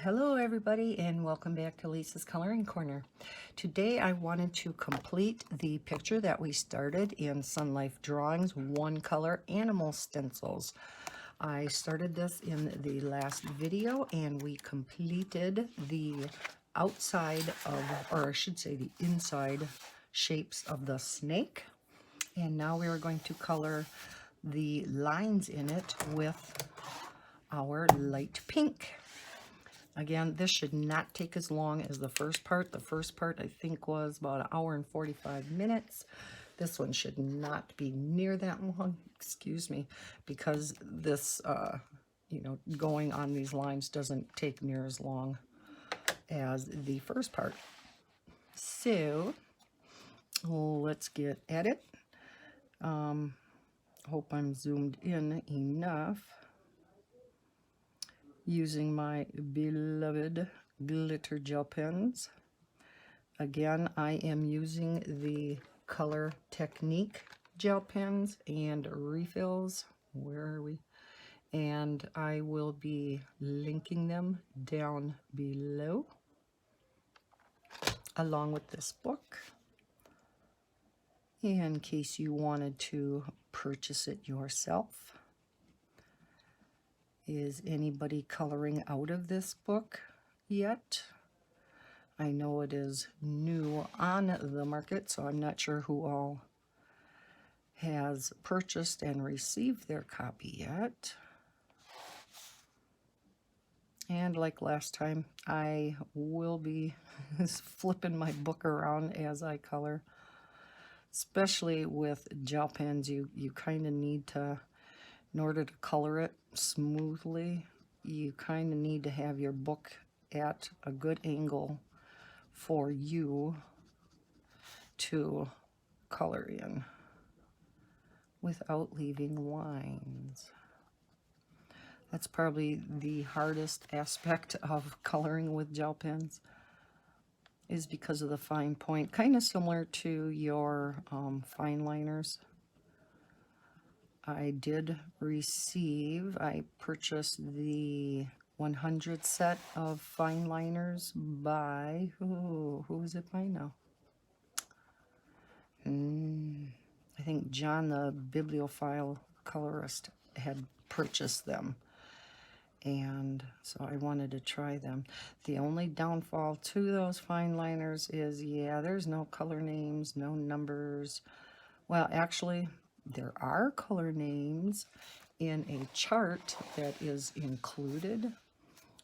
Hello everybody, and welcome back to Lisa's Coloring Corner. Today I wanted to complete the picture that we started in Sunlife Drawings, one color animal stencils. I started this in the last video and we completed the outside of, or I should say the inside shapes of the snake. And now we are going to color the lines in it with our light pink. Again, this should not take as long as the first part. The first part, I think, was about 1 hour and 45 minutes. This one should not be near that long, excuse me, because this, going on these lines doesn't take near as long as the first part. So, let's get at it. Hope I'm zoomed in enough. Using my beloved glitter gel pens. Again, I am using the Color Technique gel pens and refills. Where are we? And I will be linking them down below, along with this book, in case you wanted to purchase it yourself. Is anybody coloring out of this book yet? I know it is new on the market, so I'm not sure who all has purchased and received their copy yet. And like last time, I will be flipping my book around as I color. Especially with gel pens, you kind of need to, in order to color it smoothly, you kind of need to have your book at a good angle for you to color in without leaving lines. That's probably the hardest aspect of coloring with gel pens, is because of the fine point, kind of similar to your fine liners. I purchased the 100 set of fine liners by, who is it by now? I think John, the bibliophile colorist, had purchased them. And so I wanted to try them. The only downfall to those fine liners is, yeah, there's no color names, no numbers. Well, actually, there are color names in a chart that is included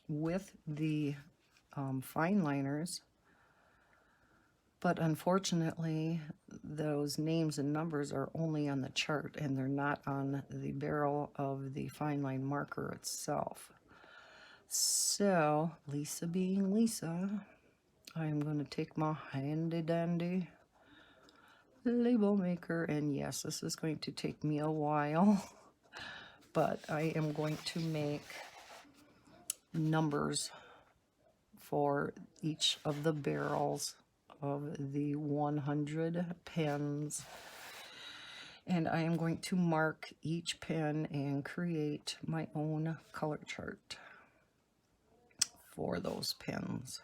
with the fine liners, but unfortunately those names and numbers are only on the chart and they're not on the barrel of the fine line marker itself. So, Lisa being Lisa, I'm going to take my handy dandy label maker, and yes, this is going to take me a while, but I am going to make numbers for each of the barrels of the 100 pens, and I am going to mark each pen and create my own color chart for those pens.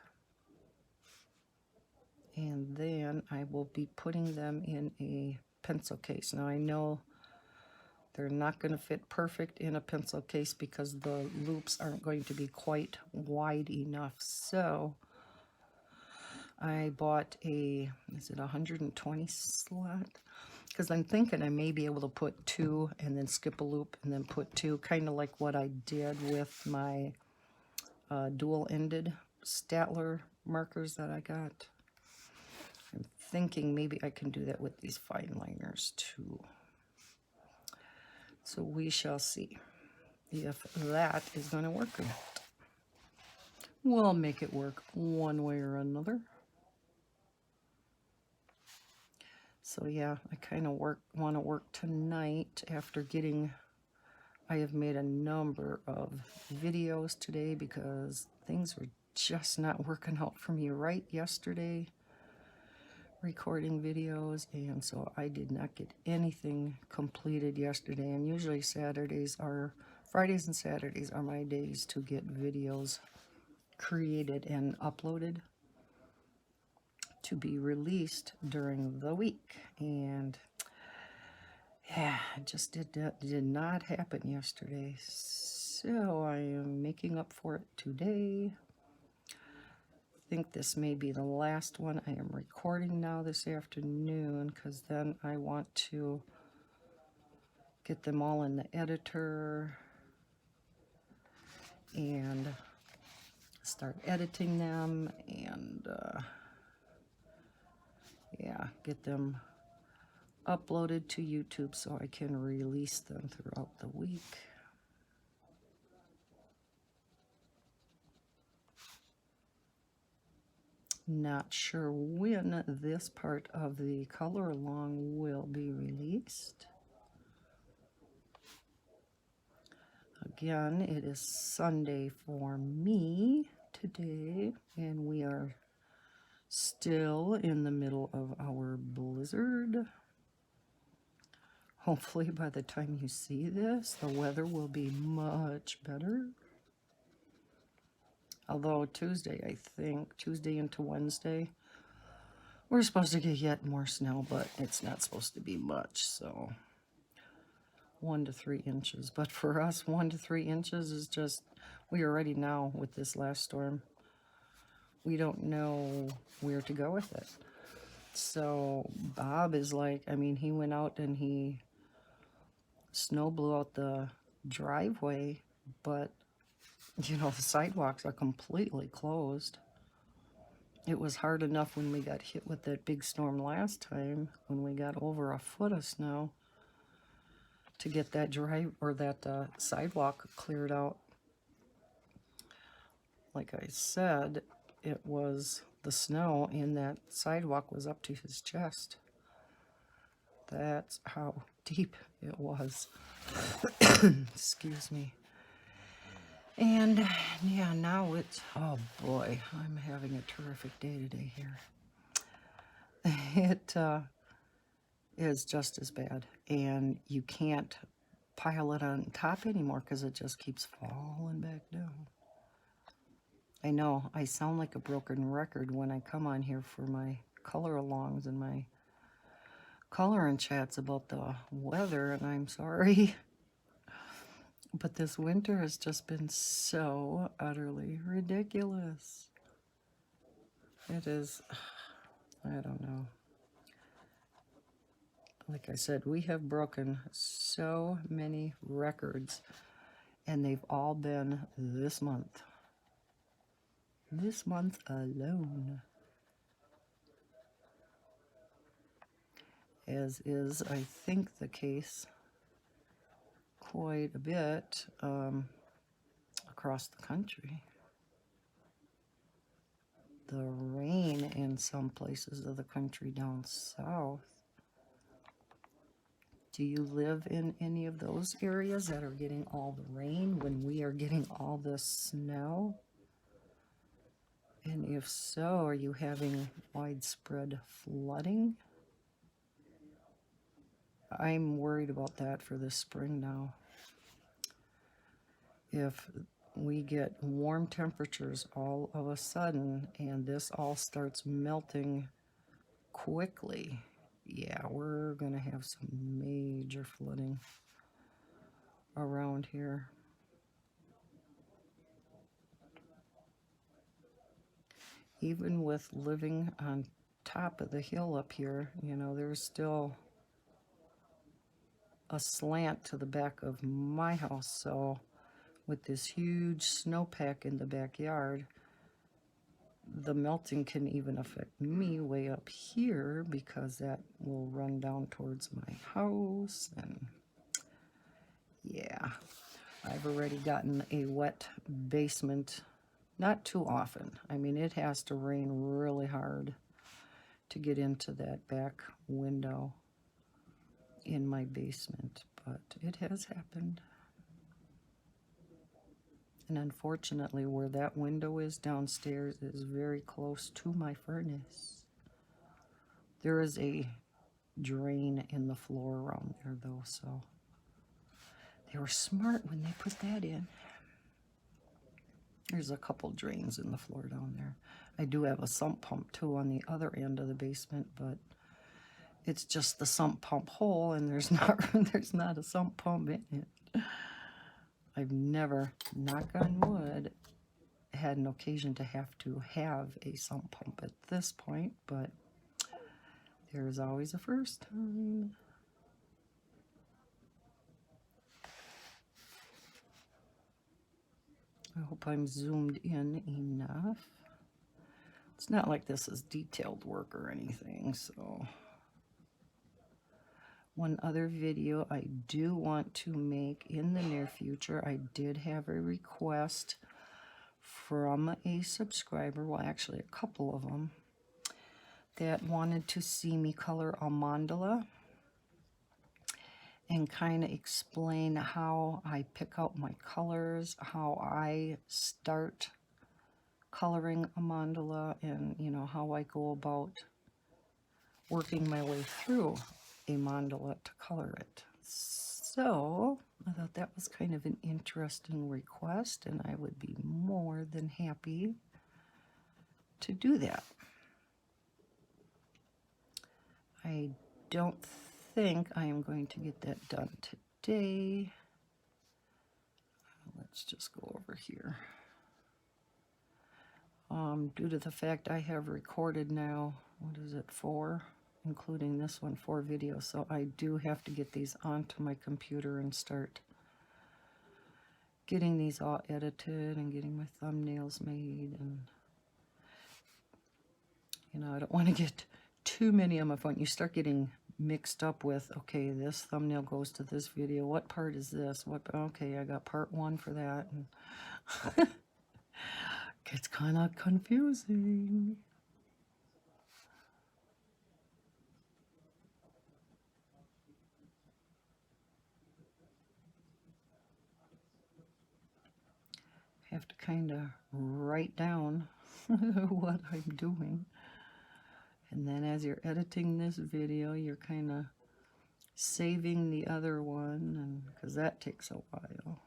And then I will be putting them in a pencil case. Now I know they're not going to fit perfect in a pencil case because the loops aren't going to be quite wide enough. So I bought a, is it 120 slot? Because I'm thinking I may be able to put 2 and then skip a loop and then put 2, kind of like what I did with my dual-ended Statler markers that I got. I'm thinking maybe I can do that with these fine liners too. So we shall see if that is going to work or not. We'll make it work one way or another. So yeah, I kind of want to work tonight after getting, I have made a number of videos today because things were just not working out for me right yesterday, recording videos, and so I did not get anything completed yesterday. And usually Fridays and Saturdays are my days to get videos created and uploaded to be released during the week. And yeah, it just did not happen yesterday. So I am making up for it today. I think this may be the last one I am recording now this afternoon, because then I want to get them all in the editor and start editing them and yeah, get them uploaded to YouTube so I can release them throughout the week. Not sure when this part of the color along will be released. Again, it is Sunday for me today, and we are still in the middle of our blizzard. Hopefully by the time you see this, the weather will be much better. Although Tuesday, I think, Tuesday into Wednesday, we're supposed to get yet more snow, but it's not supposed to be much, so 1 to 3 inches. But for us, 1 to 3 inches is just, we already now with this last storm, we don't know where to go with it. So Bob is like, I mean, he went out and he snow blew out the driveway, but you know, the sidewalks are completely closed. It was hard enough when we got hit with that big storm last time, when we got over a foot of snow, to get that sidewalk cleared out. Like I said, it was the snow in that sidewalk was up to his chest. That's how deep it was. Excuse me. And yeah, now it's, oh boy, I'm having a terrific day today here. It is just as bad, and you can't pile it on top anymore because it just keeps falling back down. I know I sound like a broken record when I come on here for my color alongs and my coloring chats about the weather, and I'm sorry. But this winter has just been so utterly ridiculous. It is, I don't know. Like I said, we have broken so many records, and they've all been this month. This month alone. As is, I think, the case quite a bit across the country. The rain in some places of the country down south. Do you live in any of those areas that are getting all the rain when we are getting all the snow? And if so, are you having widespread flooding? I'm worried about that for this spring now. If we get warm temperatures all of a sudden and this all starts melting quickly, yeah, we're gonna have some major flooding around here. Even with living on top of the hill up here, you know, there's still a slant to the back of my house, so with this huge snowpack in the backyard, the melting can even affect me way up here because that will run down towards my house. And yeah, I've already gotten a wet basement, not too often. I mean, it has to rain really hard to get into that back window in my basement, but it has happened. And unfortunately, where that window is downstairs is very close to my furnace. There is a drain in the floor around there, though, so they were smart when they put that in. There's a couple drains in the floor down there. I do have a sump pump too on the other end of the basement, but it's just the sump pump hole, and there's not a sump pump in it. I've never, knock on wood, had an occasion to have a sump pump at this point, but there's always a first time. I hope I'm zoomed in enough. It's not like this is detailed work or anything, so. One other video I do want to make in the near future, I did have a request from a subscriber, well actually a couple of them, that wanted to see me color a mandala and kind of explain how I pick out my colors, how I start coloring a mandala, and you know how I go about working my way through a mandala to color it. So I thought that was kind of an interesting request, and I would be more than happy to do that. I don't think I am going to get that done today. Let's just go over here. Due to the fact I have recorded now, what is it, 4? Including this one, 4 videos, so I do have to get these onto my computer and start getting these all edited and getting my thumbnails made. And you know, I don't want to get too many on my phone. You start getting mixed up with, okay, this thumbnail goes to this video, what part is this, what, okay, I got part 1 for that, and gets kind of confusing. Have to kind of write down what I'm doing, and then as you're editing this video, you're kind of saving the other one, and because that takes a while.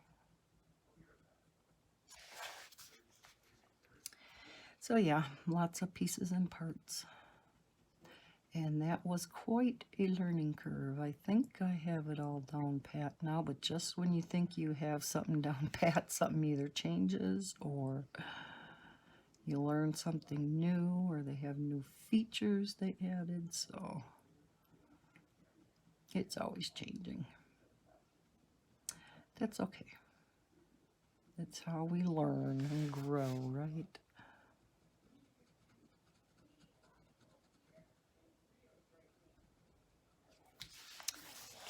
So yeah, lots of pieces and parts, and that was quite a learning curve. I think I have it all down pat now, but just when you think you have something down pat, something either changes, or you learn something new, or they have new features they added, so it's always changing. That's okay. That's how we learn and grow, right?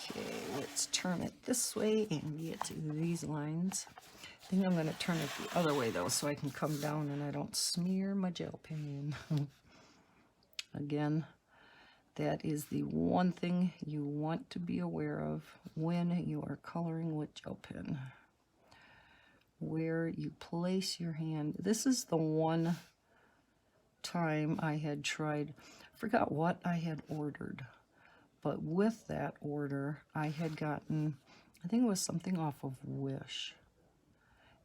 Okay, let's turn it this way and get to these lines. I think I'm going to turn it the other way though, so I can come down and I don't smear my gel pen. Again, that is the one thing you want to be aware of when you are coloring with gel pen. Where you place your hand. This is the one time I had tried, I forgot what I had ordered, but with that order I had gotten, I think it was something off of Wish,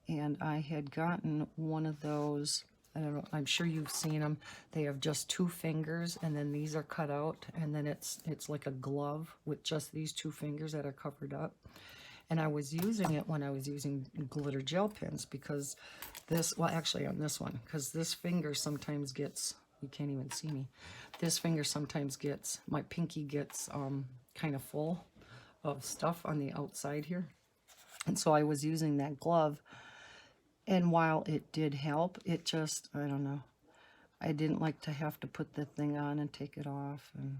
and I had gotten one of those, I don't know, I'm sure you've seen them, they have just 2 fingers, and then these are cut out, and then it's like a glove with just these 2 fingers that are covered up. And I was using it when I was using glitter gel pens, because this, well actually on this one, because this finger sometimes gets, you can't even see me, this finger sometimes gets, my pinky gets kind of full of stuff on the outside here. And so I was using that glove, and while it did help, it just, I don't know, I didn't like to have to put the thing on and take it off, and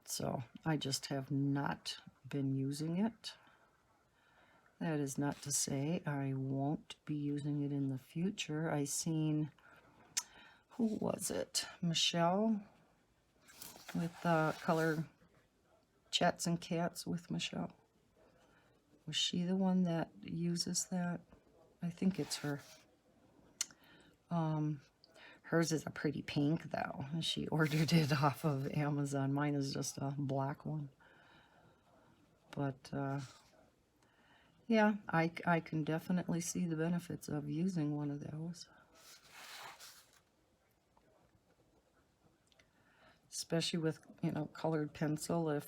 so I just have not been using it. That is not to say I won't be using it in the future. I seen, who was it? Michelle with Color Chats and Cats with Michelle. Was she the one that uses that? I think it's her. Hers is a pretty pink though. She ordered it off of Amazon. Mine is just a black one. But Yeah, I can definitely see the benefits of using one of those. Especially with, you know, colored pencil if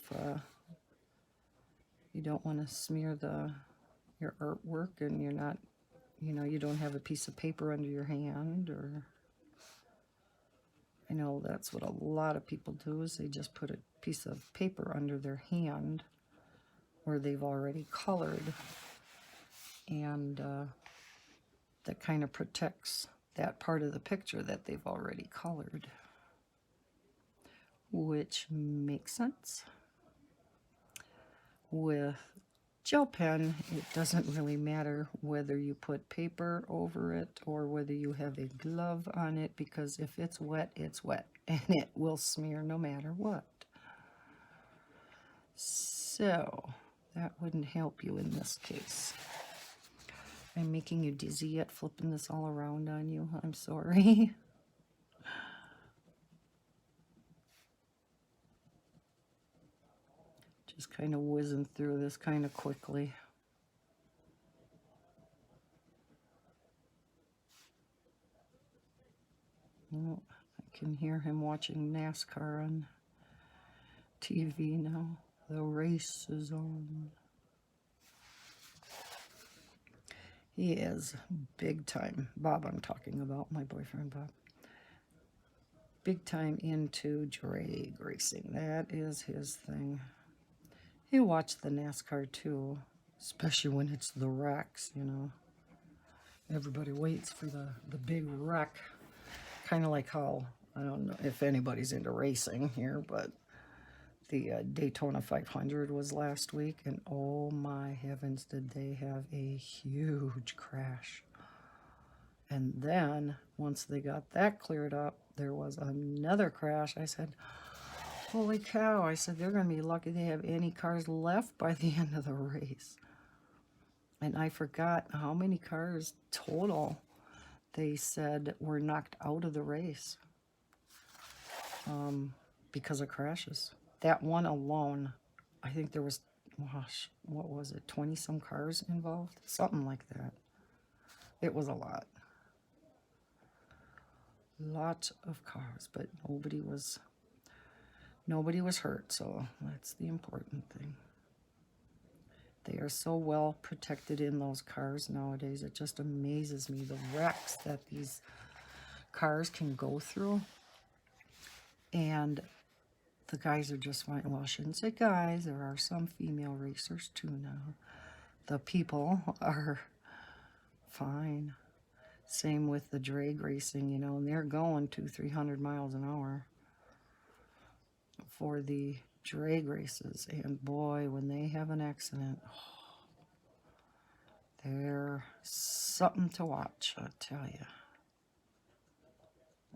you don't want to smear your artwork and you're not, you know, you don't have a piece of paper under your hand. Or I know that's what a lot of people do, is they just put a piece of paper under their hand where they've already colored, and that kind of protects that part of the picture that they've already colored, which makes sense. With gel pen, it doesn't really matter whether you put paper over it or whether you have a glove on it, because if it's wet, and it will smear no matter what. So that wouldn't help you in this case. I'm making you dizzy yet, flipping this all around on you. I'm sorry. Just kind of whizzing through this kind of quickly. Oh, I can hear him watching NASCAR on TV now. The race is on. He is big time. Bob, I'm talking about, my boyfriend Bob. Big time into drag racing. That is his thing. He watched the NASCAR too, especially when it's the wrecks, you know. Everybody waits for the big wreck. Kind of like how, I don't know if anybody's into racing here, but the Daytona 500 was last week, and oh my heavens, did they have a huge crash. And then, once they got that cleared up, there was another crash. I said, holy cow. I said, they're going to be lucky they have any cars left by the end of the race. And I forgot how many cars total they said were knocked out of the race because of crashes. That one alone, I think there was, gosh, what was it, 20 some cars involved? Something like that. It was a lot. Lots of cars, but nobody was hurt, so that's the important thing. They are so well protected in those cars nowadays. It just amazes me, the wrecks that these cars can go through. And the guys are just fine. Well, I shouldn't say guys. There are some female racers too now. The people are fine. Same with the drag racing, you know, and they're going 200-300 miles an hour for the drag races. And boy, when they have an accident, they're something to watch, I tell you.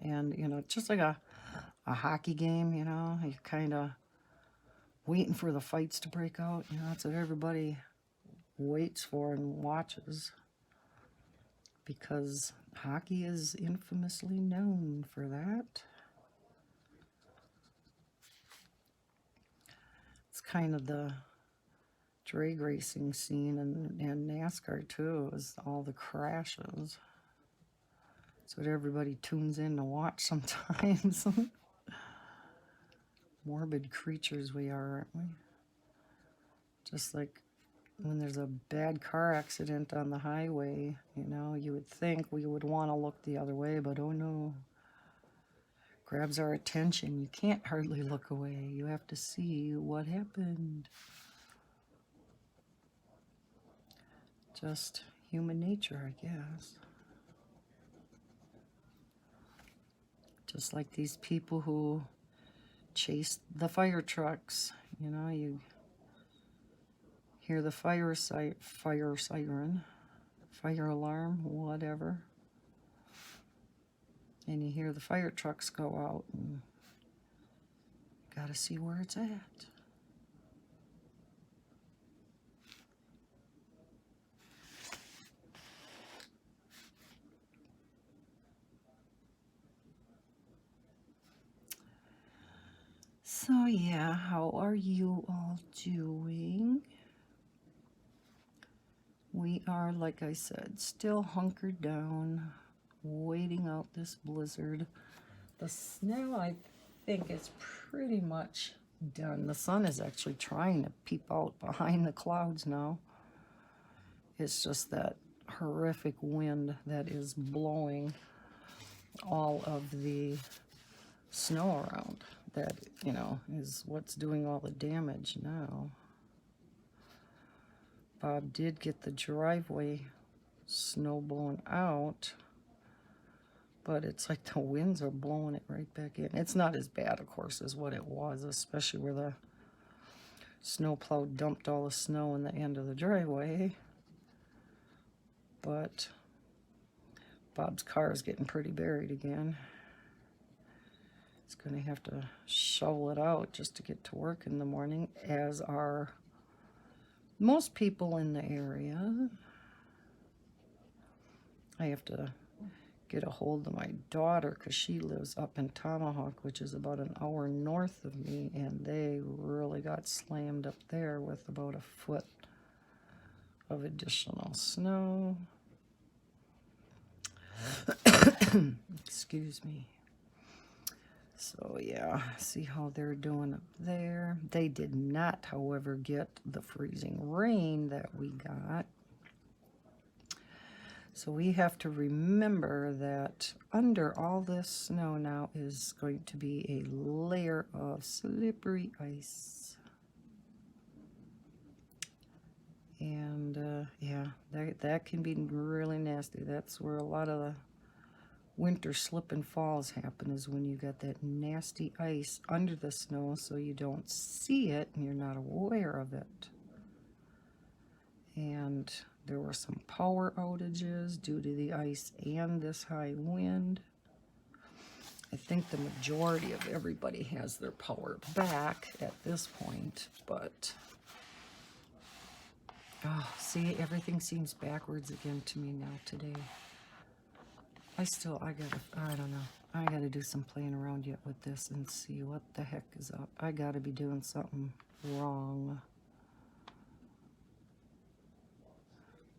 And, you know, just like a hockey game, you know, you're kind of waiting for the fights to break out. You know, that's what everybody waits for and watches, because hockey is infamously known for that. It's kind of the drag racing scene, and NASCAR too, is all the crashes. That's what everybody tunes in to watch sometimes. Morbid creatures we are, aren't we? Just like when there's a bad car accident on the highway, you know, you would think we would want to look the other way, but oh no. Grabs our attention. You can't hardly look away. You have to see what happened. Just human nature, I guess. Just like these people who chase the fire trucks. You know, you hear the fire siren, fire alarm, whatever. And you hear the fire trucks go out, and gotta see where it's at. So yeah, how are you all doing? we are, like I said, still hunkered down, waiting out this blizzard. The snow, I think, is pretty much done. The sun is actually trying to peep out behind the clouds now. It's just that horrific wind that is blowing all of the snow around. That, you know, is what's doing all the damage now. Bob did get the driveway snow blown out, but it's like the winds are blowing it right back in. It's not as bad, of course, as what it was, especially where the snowplow dumped all the snow in the end of the driveway. But Bob's car is getting pretty buried again. He's going to have to shovel it out just to get to work in the morning, as are most people in the area. I have to get a hold of my daughter because she lives up in Tomahawk, which is about an hour north of me, and they really got slammed up there with about a foot of additional snow. Excuse me. So yeah, see how they're doing up there. They did not, however, get the freezing rain that we got. So we have to remember that under all this snow now is going to be a layer of slippery ice. And yeah, that can be really nasty. That's where a lot of the winter slip and falls happen, is when you got that nasty ice under the snow, so you don't see it and you're not aware of it. And there were some power outages due to the ice and this high wind. I think the majority of everybody has their power back at this point, but oh, see, everything seems backwards again to me now today. I don't know. I gotta do some playing around yet with this and see what the heck is up. I gotta be doing something wrong.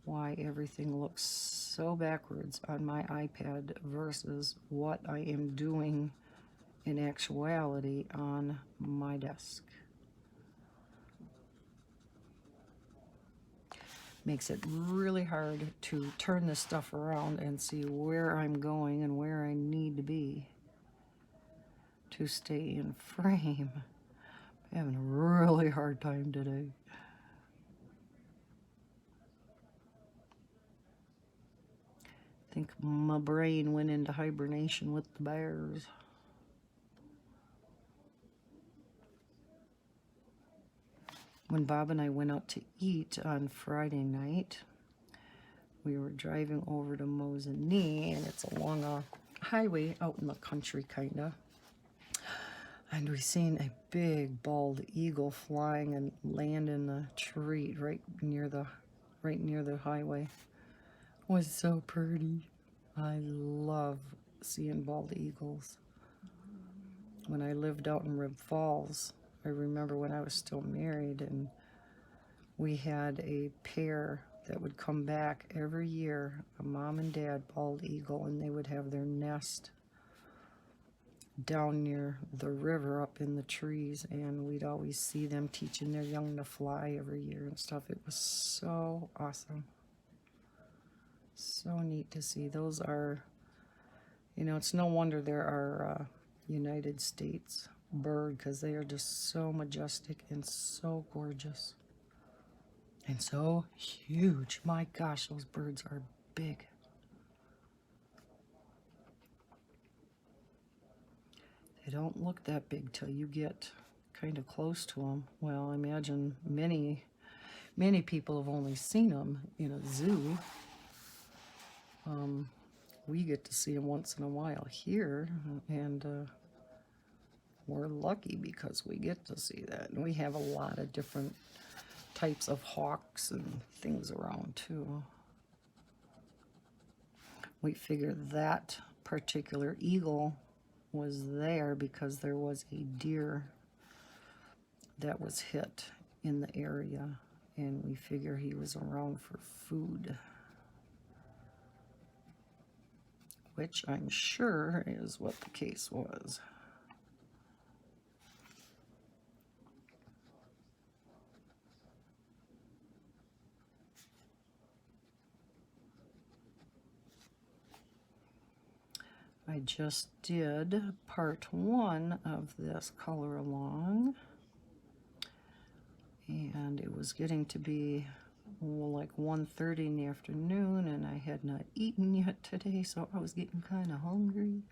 Why everything looks so backwards on my iPad versus what I am doing in actuality on my desk. Makes it really hard to turn this stuff around and see where I'm going and where I need to be to stay in frame. I'm having a really hard time today. I think my brain went into hibernation with the bears. When Bob and I went out to eat on Friday night, we were driving over to Mosinee, and it's along a highway out in the country, kind of. And we seen a big bald eagle flying and land in the tree right near the highway. It was so pretty. I love seeing bald eagles. When I lived out in Rib Falls, I remember when I was still married, and we had a pair that would come back every year, a mom and dad bald eagle, and they would have their nest down near the river up in the trees, and we'd always see them teaching their young to fly every year and stuff. It was so awesome. So neat to see. Those are, you know, it's no wonder there are United States bird, because they are just so majestic and so gorgeous and so huge. My gosh, those birds are big. They don't look that big till you get kind of close to them. Well, I imagine many people have only seen them in a zoo. We get to see them once in a while here, and we're lucky because we get to see that. And we have a lot of different types of hawks and things around too. We figured that particular eagle was there because there was a deer that was hit in the area, and we figure he was around for food, which I'm sure is what the case was. I just did part 1 of this color along, and it was getting to be like 1:30 in the afternoon, and I had not eaten yet today, so I was getting kind of hungry.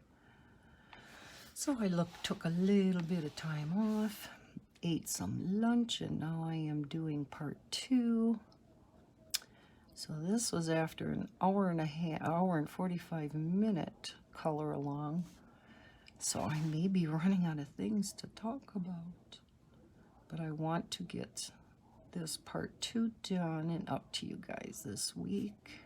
So I took a little bit of time off, ate some lunch, and now I am doing part 2. So this was after an hour and 45-minute color along. So I may be running out of things to talk about, but I want to get this part 2 done and up to you guys this week.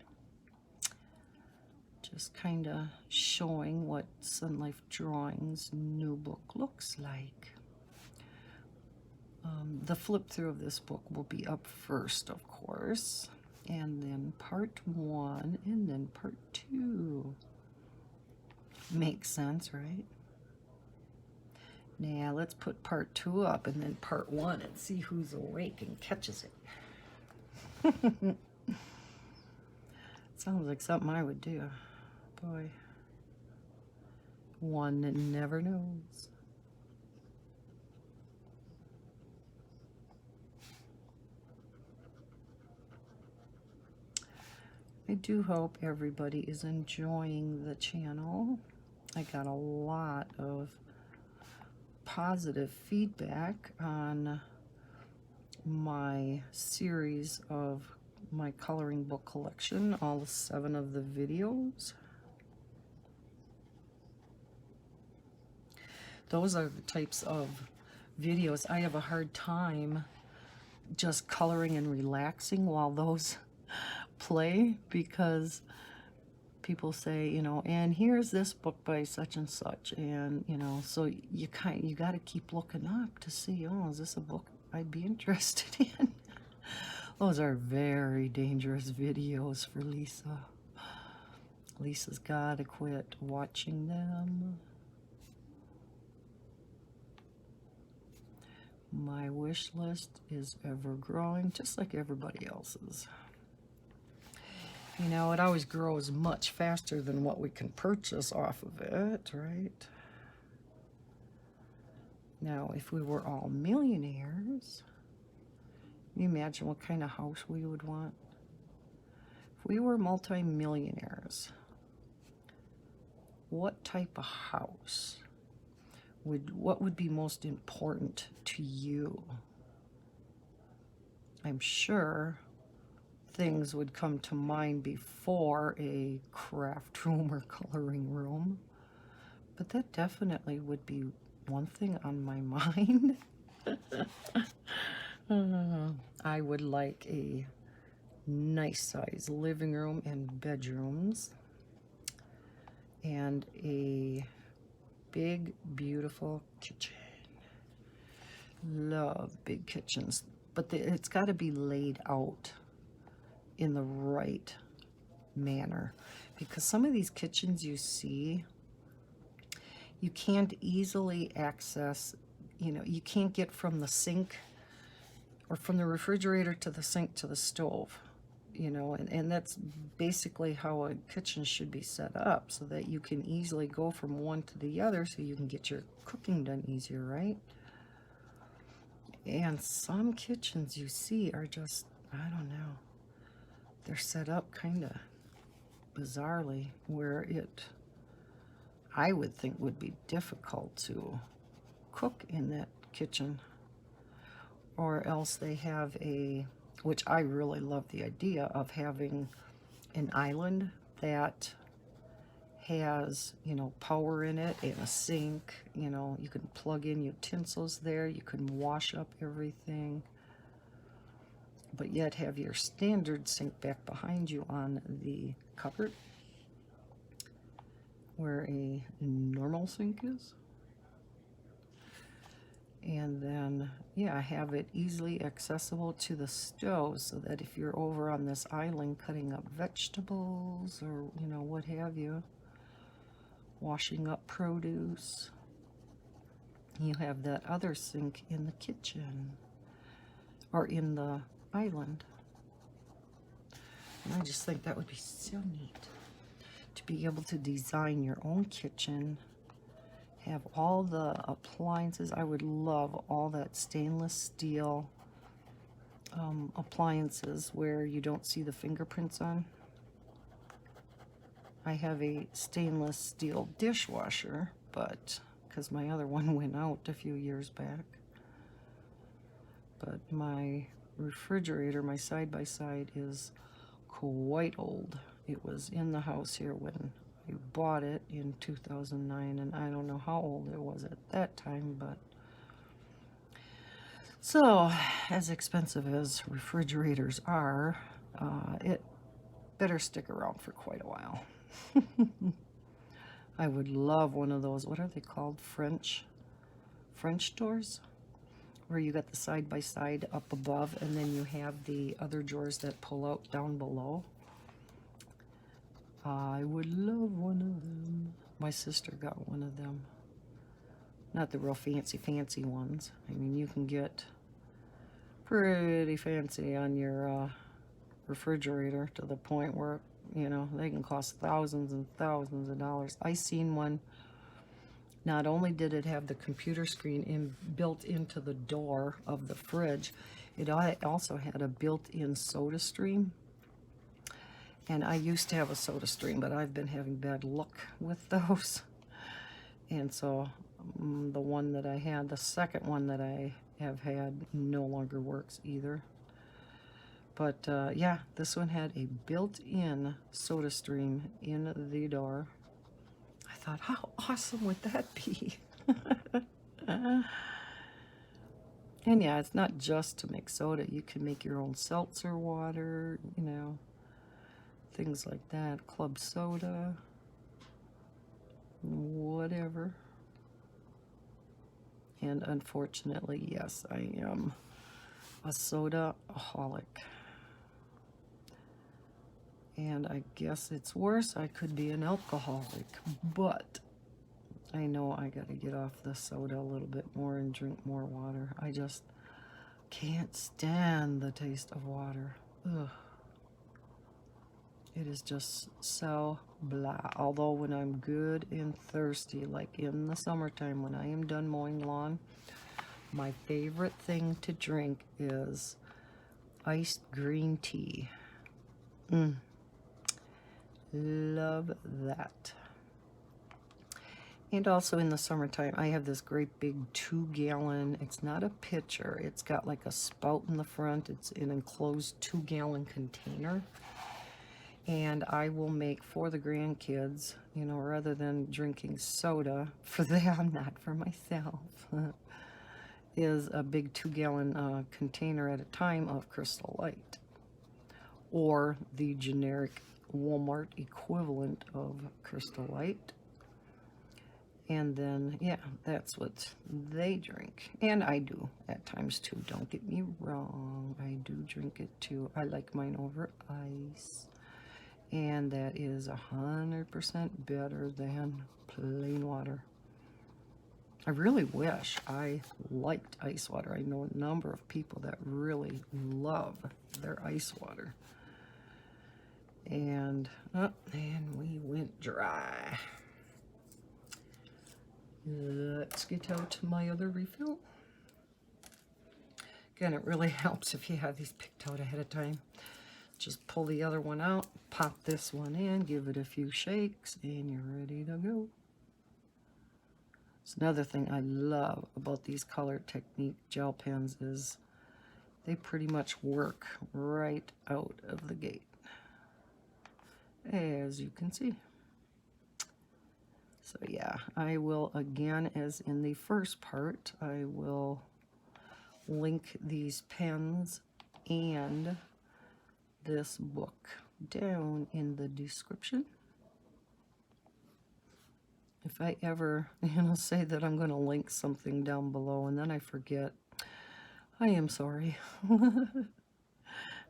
Just kind of showing what Sunlife Drawings new book looks like. The flip through of this book will be up first, of course, and then part 1 and then part 2. Makes sense, right? Now let's put part 2 up and then part 1 and see who's awake and catches it. Sounds like something I would do. Boy, one that never knows. I do hope everybody is enjoying the channel. I got a lot of positive feedback on my series of my coloring book collection, all 7 of the videos. Those are the types of videos I have a hard time just coloring and relaxing while those play, because people say, you know, and here's this book by such and such, and you know, so you got to keep looking up to see, oh, is this a book I'd be interested in? Those are very dangerous videos for Lisa. Lisa's got to quit watching them. My wish list is ever growing, just like everybody else's. You know, it always grows much faster than what we can purchase off of it, right? Now, if we were all millionaires, can you imagine what kind of house we would want? If we were multi-millionaires, what type of house what would be most important to you? I'm sure things would come to mind before a craft room or coloring room, but that definitely would be one thing on my mind. I would like a nice size living room and bedrooms, and a big, beautiful kitchen. Love big kitchens, but it's got to be laid out in the right manner, because some of these kitchens you see, you can't easily access, you know, you can't get from the sink or from the refrigerator to the sink to the stove, you know, and that's basically how a kitchen should be set up, so that you can easily go from one to the other, so you can get your cooking done easier, right? And some kitchens you see are just, I don't know, they're set up kind of bizarrely, where I would think would be difficult to cook in that kitchen. Or else they have which I really love the idea of having an island that has, you know, power in it and a sink, you know, you can plug in utensils there, you can wash up everything, but yet have your standard sink back behind you on the cupboard where a normal sink is. And then, yeah, have it easily accessible to the stove so that if you're over on this island cutting up vegetables or, you know, what have you, washing up produce, you have that other sink in the kitchen or in the island. And I just think that would be so neat to be able to design your own kitchen, have all the appliances. I would love all that stainless steel appliances where you don't see the fingerprints on. I have a stainless steel dishwasher, but because my other one went out a few years back. But my refrigerator, my side-by-side, is quite old. It was in the house here when I bought it in 2009, and I don't know how old it was at that time, but so as expensive as refrigerators are, it better stick around for quite a while. I would love one of those, what are they called, French doors, where you got the side-by-side up above and then you have the other drawers that pull out down below. I would love one of them. My sister got one of them. Not the real fancy ones. I mean, you can get pretty fancy on your refrigerator to the point where, you know, they can cost thousands and thousands of dollars. I seen one. Not only did it have the computer screen built into the door of the fridge, it also had a built-in soda stream. And I used to have a soda stream, but I've been having bad luck with those. And so the one that I had, the second one that I have had, no longer works either. But yeah, this one had a built-in soda stream in the door. I thought, how awesome would that be? And yeah, it's not just to make soda. You can make your own seltzer water, you know, things like that. Club soda, whatever. And unfortunately, yes, I am a soda-aholic. And I guess it's worse. I could be an alcoholic, but I know I got to get off the soda a little bit more and drink more water. I just can't stand the taste of water. Ugh. It is just so blah. Although when I'm good and thirsty, like in the summertime when I am done mowing lawn, my favorite thing to drink is iced green tea. Love that. And also in the summertime, I have this great big 2-gallon, it's not a pitcher, it's got like a spout in the front, it's an enclosed 2-gallon container. And I will make for the grandkids, you know, rather than drinking soda for them, not for myself, is a big 2-gallon container at a time of Crystal Light, or the generic Walmart equivalent of Crystal Light. And then, yeah, that's what they drink. And I do at times too. Don't get me wrong. I do drink it too. I like mine over ice. And that is 100% better than plain water. I really wish I liked ice water. I know a number of people that really love their ice water. And we went dry. Let's get out my other refill. Again, it really helps if you have these picked out ahead of time. Just pull the other one out, pop this one in, give it a few shakes, and you're ready to go. It's another thing I love about these Color Technique gel pens is they pretty much work right out of the gate, as you can see. So yeah, I will, again, as in the first part, I will link these pens and this book down in the description. if I ever, say that I'm going to link something down below and then I forget, I am sorry.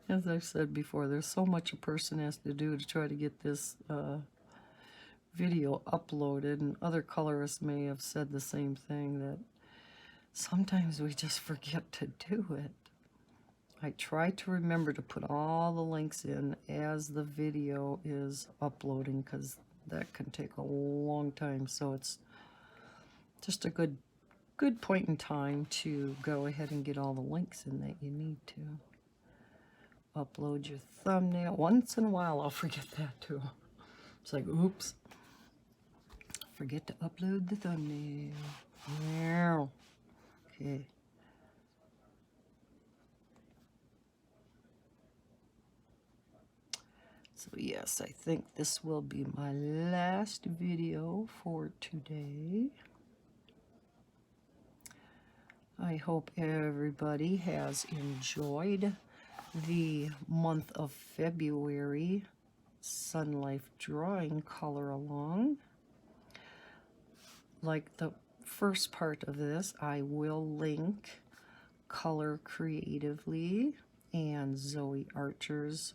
As I've said before, there's so much a person has to do to try to get this video uploaded, and other colorists may have said the same thing, that sometimes we just forget to do it. I try to remember to put all the links in as the video is uploading, because that can take a long time, so it's just a good point in time to go ahead and get all the links in that you need to. Upload your thumbnail. Once in a while I'll forget that too. It's like, oops, forget to upload the thumbnail. Okay. So yes, I think this will be my last video for today. I hope everybody has enjoyed the month of February Sunlife drawing color along. Like the first part of this, I will link Color Creatively and Zoe Archer's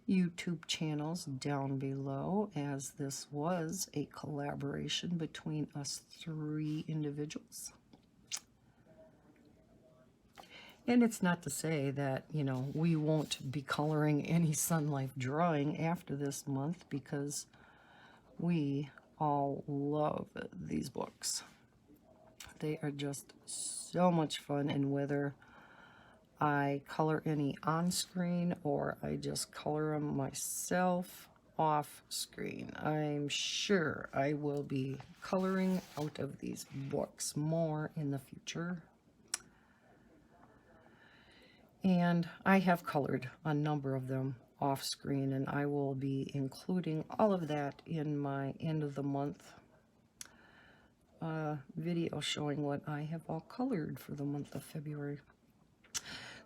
YouTube channels down below, as this was a collaboration between us 3 individuals. And it's not to say that, we won't be coloring any Sunlife drawing after this month, because we all love these books. They are just so much fun, and whether I color any on screen or I just color them myself off screen, I'm sure I will be coloring out of these books more in the future. And I have colored a number of them off screen, and I will be including all of that in my end of the month video showing what I have all colored for the month of February.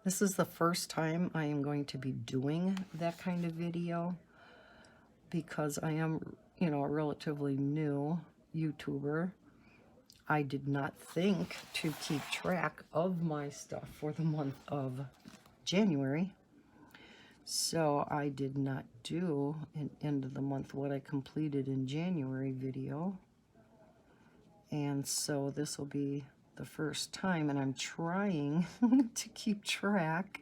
This is the first time I am going to be doing that kind of video, because I am, a relatively new YouTuber. I did not think to keep track of my stuff for the month of January, so I did not do an end of the month what I completed in January video, and so this will be the first time, and I'm trying to keep track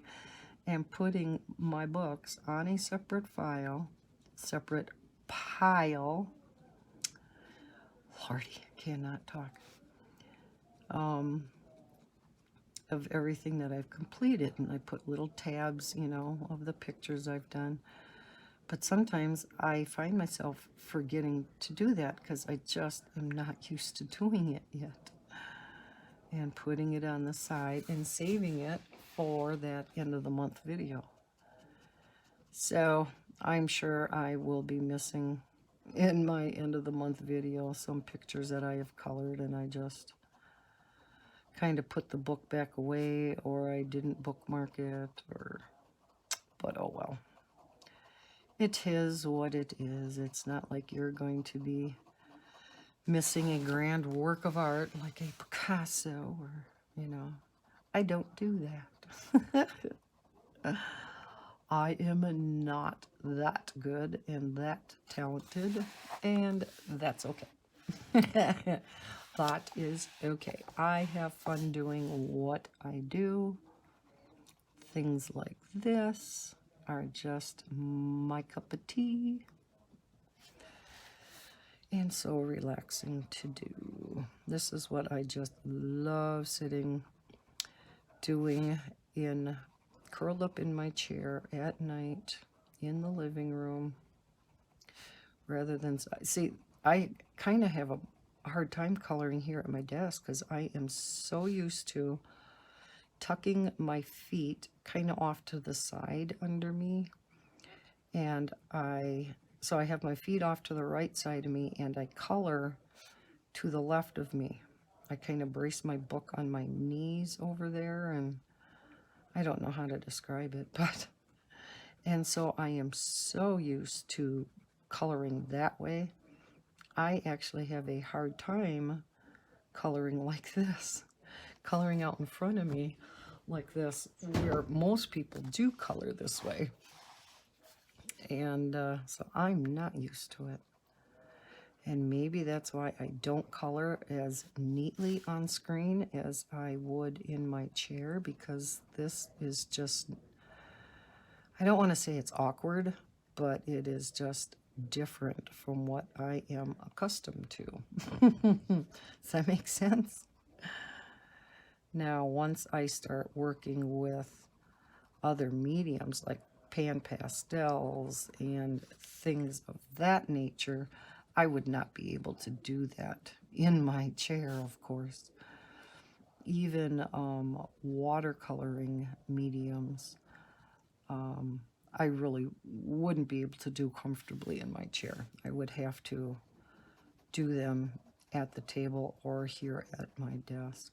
and putting my books on a separate pile. Lordy, cannot talk. Of everything that I've completed, and I put little tabs, of the pictures I've done. But sometimes I find myself forgetting to do that, because I just am not used to doing it yet. And putting it on the side and saving it for that end of the month video. So I'm sure I will be missing in my end of the month video some pictures that I have colored, and I just kind of put the book back away, or I didn't bookmark it, but oh well. It is what it is. It's not like you're going to be missing a grand work of art like a Picasso, or, I don't do that. I am not that good and that talented, and that's okay. That is okay. I have fun doing what I do. Things like this are just my cup of tea, and so relaxing to do. This is what I just love sitting, doing curled up in my chair at night in the living room, rather than, see, I kind of have a hard time coloring here at my desk, because I am so used to tucking my feet kind of off to the side under me, and so I have my feet off to the right side of me, and I color to the left of me. I kind of brace my book on my knees over there, and I don't know how to describe it, and so I am so used to coloring that way. I actually have a hard time coloring like this, coloring out in front of me like this, where most people do color this way. And so I'm not used to it. And maybe that's why I don't color as neatly on screen as I would in my chair, because this is just, I don't want to say it's awkward, but it is just different from what I am accustomed to. Does that make sense? Now, once I start working with other mediums like pan pastels and things of that nature, I would not be able to do that in my chair, of course. Even watercoloring mediums, I really wouldn't be able to do comfortably in my chair. I would have to do them at the table or here at my desk.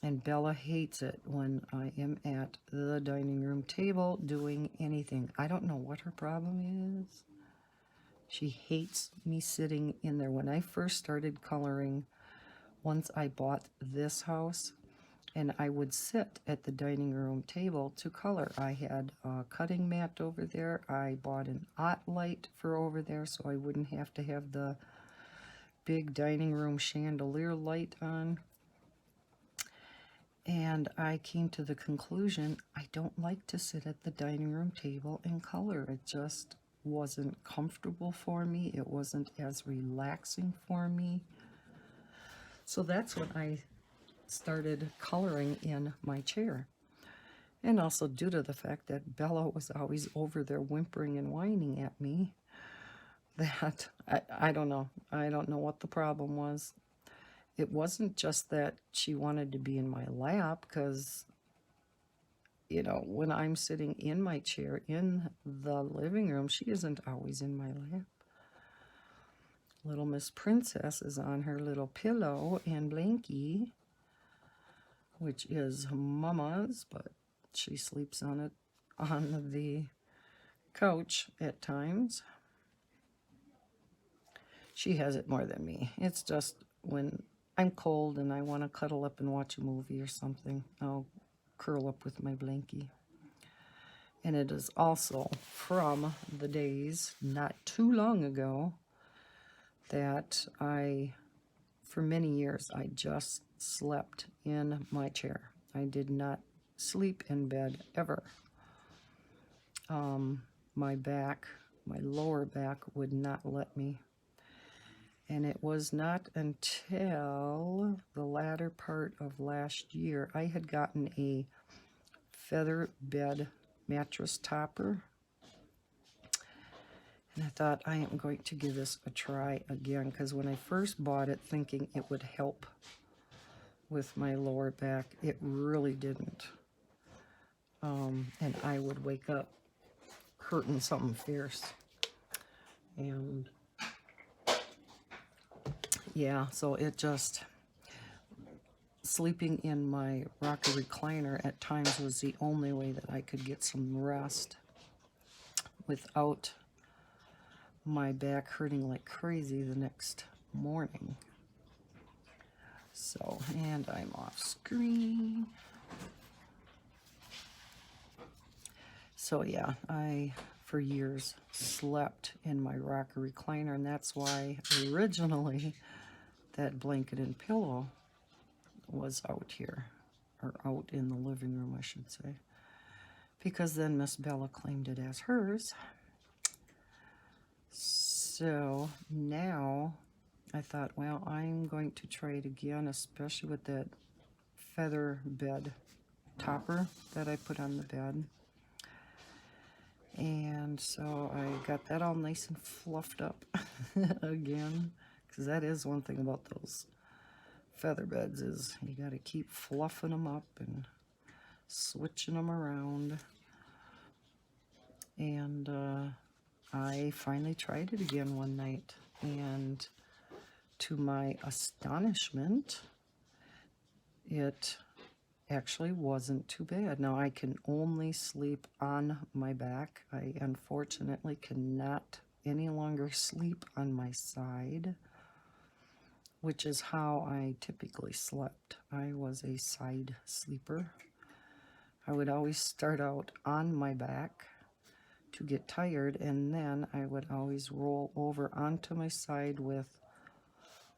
And Bella hates it when I am at the dining room table doing anything. I don't know what her problem is. She hates me sitting in there. When I first started coloring, once I bought this house, and I would sit at the dining room table to color. I had a cutting mat over there. I bought an ot light for over there so I wouldn't have to have the big dining room chandelier light on. And I came to the conclusion I don't like to sit at the dining room table and color. It just wasn't comfortable for me. It wasn't as relaxing for me. So that's when I started coloring in my chair. And also due to the fact that Bella was always over there whimpering and whining at me, that I don't know. I don't know what the problem was. It wasn't just that she wanted to be in my lap, because, you know, when I'm sitting in my chair in the living room, she isn't always in my lap. Little Miss Princess is on her little pillow and blankie, which is Mama's, but she sleeps on it on the couch at times. She has it more than me. It's just when I'm cold and I want to cuddle up and watch a movie or something, I'll curl up with my blankie. And it is also from the days not too long ago that for many years, I just slept in my chair. I did not sleep in bed ever. My lower back would not let me. And it was not until the latter part of last year, I had gotten a feather bed mattress topper. And I thought, I am going to give this a try again, because when I first bought it thinking it would help with my lower back, it really didn't. And I would wake up hurting something fierce. And yeah, so it just, sleeping in my rocker recliner at times was the only way that I could get some rest without my back hurting like crazy the next morning. So, and I'm off screen. So yeah, I, for years, slept in my rocker recliner, and that's why originally that blanket and pillow was out here, or out in the living room, I should say, because then Miss Bella claimed it as hers. So now I thought, well, I'm going to try it again, especially with that feather bed topper that I put on the bed. And so I got that all nice and fluffed up again, because that is one thing about those feather beds, is you got to keep fluffing them up and switching them around. And I finally tried it again one night, and to my astonishment, it actually wasn't too bad. Now, I can only sleep on my back. I unfortunately cannot any longer sleep on my side, which is how I typically slept. I was a side sleeper. I would always start out on my back to get tired, and then I would always roll over onto my side with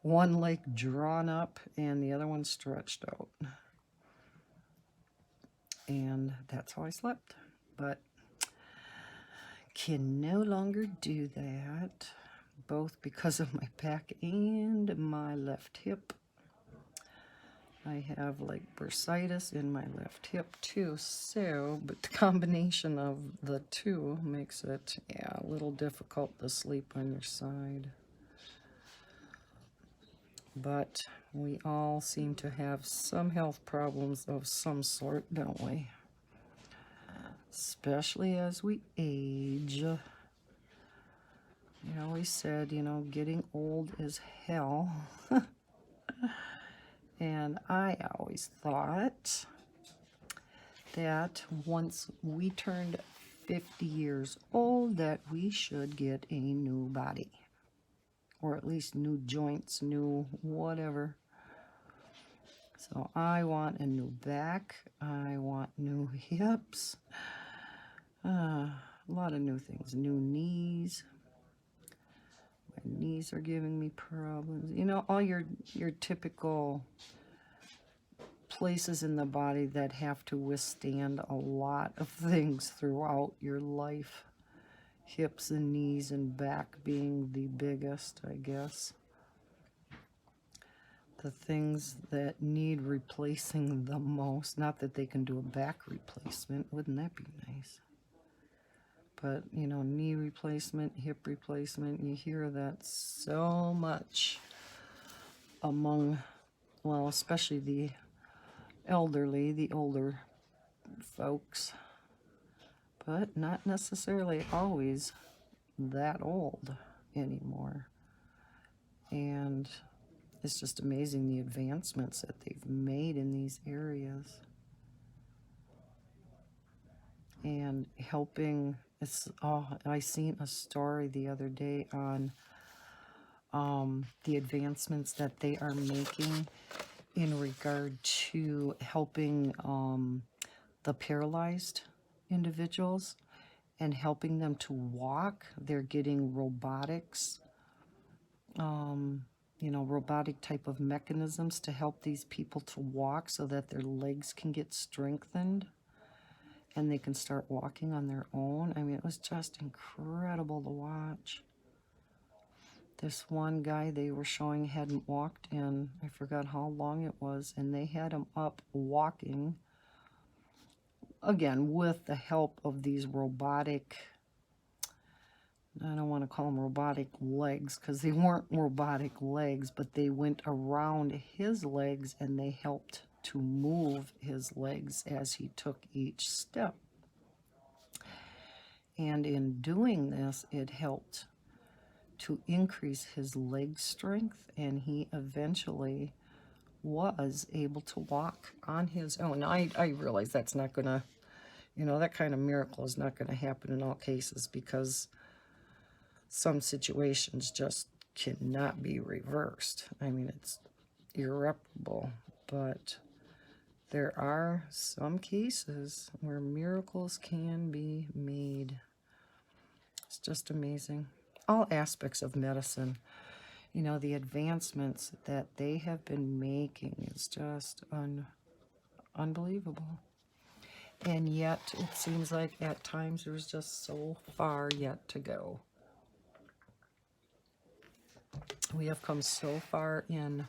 one leg drawn up and the other one stretched out. And that's how I slept. But can no longer do that, both because of my back and my left hip. I have like bursitis in my left hip too, so, but the combination of the two makes it, yeah, a little difficult to sleep on your side. But we all seem to have some health problems of some sort, don't we? Especially as we age. I always said, you know, getting old is hell. And I always thought that once we turned 50 years old that we should get a new body. Or at least new joints, new whatever. So I want a new back. I want new hips. A lot of new things. New knees. My knees are giving me problems. You know, all your typical places in the body that have to withstand a lot of things throughout your life. Hips and knees and back being the biggest, I guess. The things that need replacing the most. Not that they can do a back replacement. Wouldn't that be nice? But, you know, knee replacement, hip replacement, you hear that so much among, well, especially the elderly, the older folks. But not necessarily always that old anymore. And it's just amazing the advancements that they've made in these areas. And helping, I seen a story the other day on the advancements that they are making in regard to helping the paralyzed individuals and helping them to walk. They're getting robotics, you know, robotic type of mechanisms to help these people to walk so that their legs can get strengthened and they can start walking on their own. I mean, it was just incredible to watch. This one guy they were showing hadn't walked in, I forgot how long it was, and they had him up walking, again, with the help of these robotic, I don't want to call them robotic legs, because they weren't robotic legs, but they went around his legs and they helped to move his legs as he took each step. And in doing this, it helped to increase his leg strength, and he eventually was able to walk on his own. I realize that's not going to, you know, that kind of miracle is not going to happen in all cases, because some situations just cannot be reversed. I mean, it's irreparable, but there are some cases where miracles can be made. It's just amazing. All aspects of medicine, you know, the advancements that they have been making is just unbelievable. And yet, it seems like at times there's just so far yet to go. We have come so far in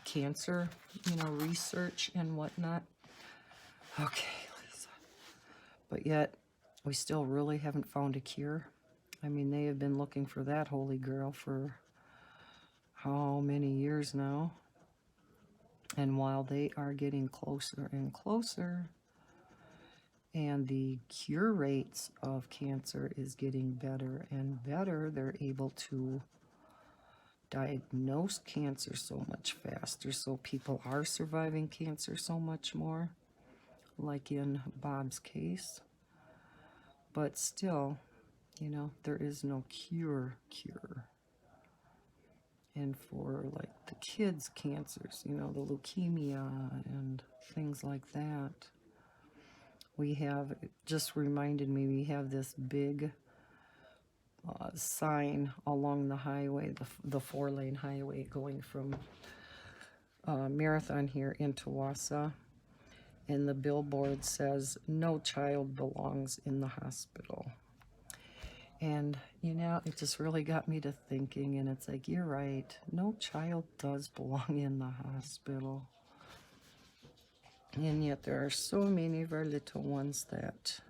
cancer, you know, research and whatnot. Okay, Lisa. But yet, we still really haven't found a cure. I mean, they have been looking for that holy grail for how many years now? And while they are getting closer and closer, and the cure rates of cancer is getting better and better, they're able to diagnose cancer so much faster, so people are surviving cancer so much more, like in Bob's case. But still, You know, there is no cure. And for like the kids' cancers, you know, the leukemia and things like that, we have, it just reminded me, we have this big sign along the highway, the 4-lane highway going from Marathon here into Wausau. And the billboard says, "No child belongs in the hospital." And, you know, it just really got me to thinking, and it's like, you're right. No child does belong in the hospital. And yet there are so many of our little ones that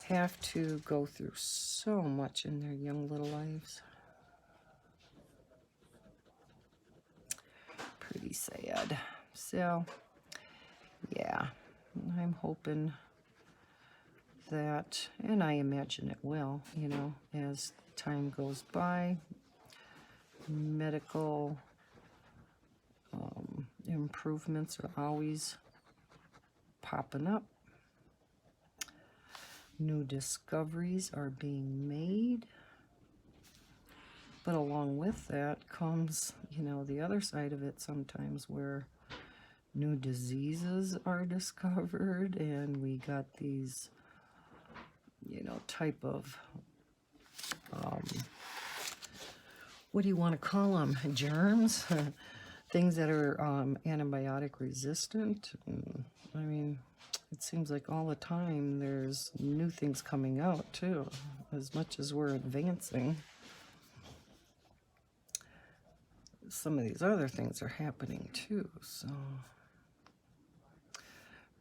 have to go through so much in their young little lives. Pretty sad. So, yeah, I'm hoping that, and I imagine it will, you know, as time goes by, medical improvements are always popping up. New discoveries are being made. But along with that comes, you know, the other side of it sometimes, where new diseases are discovered, and we got these, you know, type of, what do you want to call them? Germs? Things that are antibiotic resistant. I mean, it seems like all the time there's new things coming out too, as much as we're advancing. Some of these other things are happening too, so.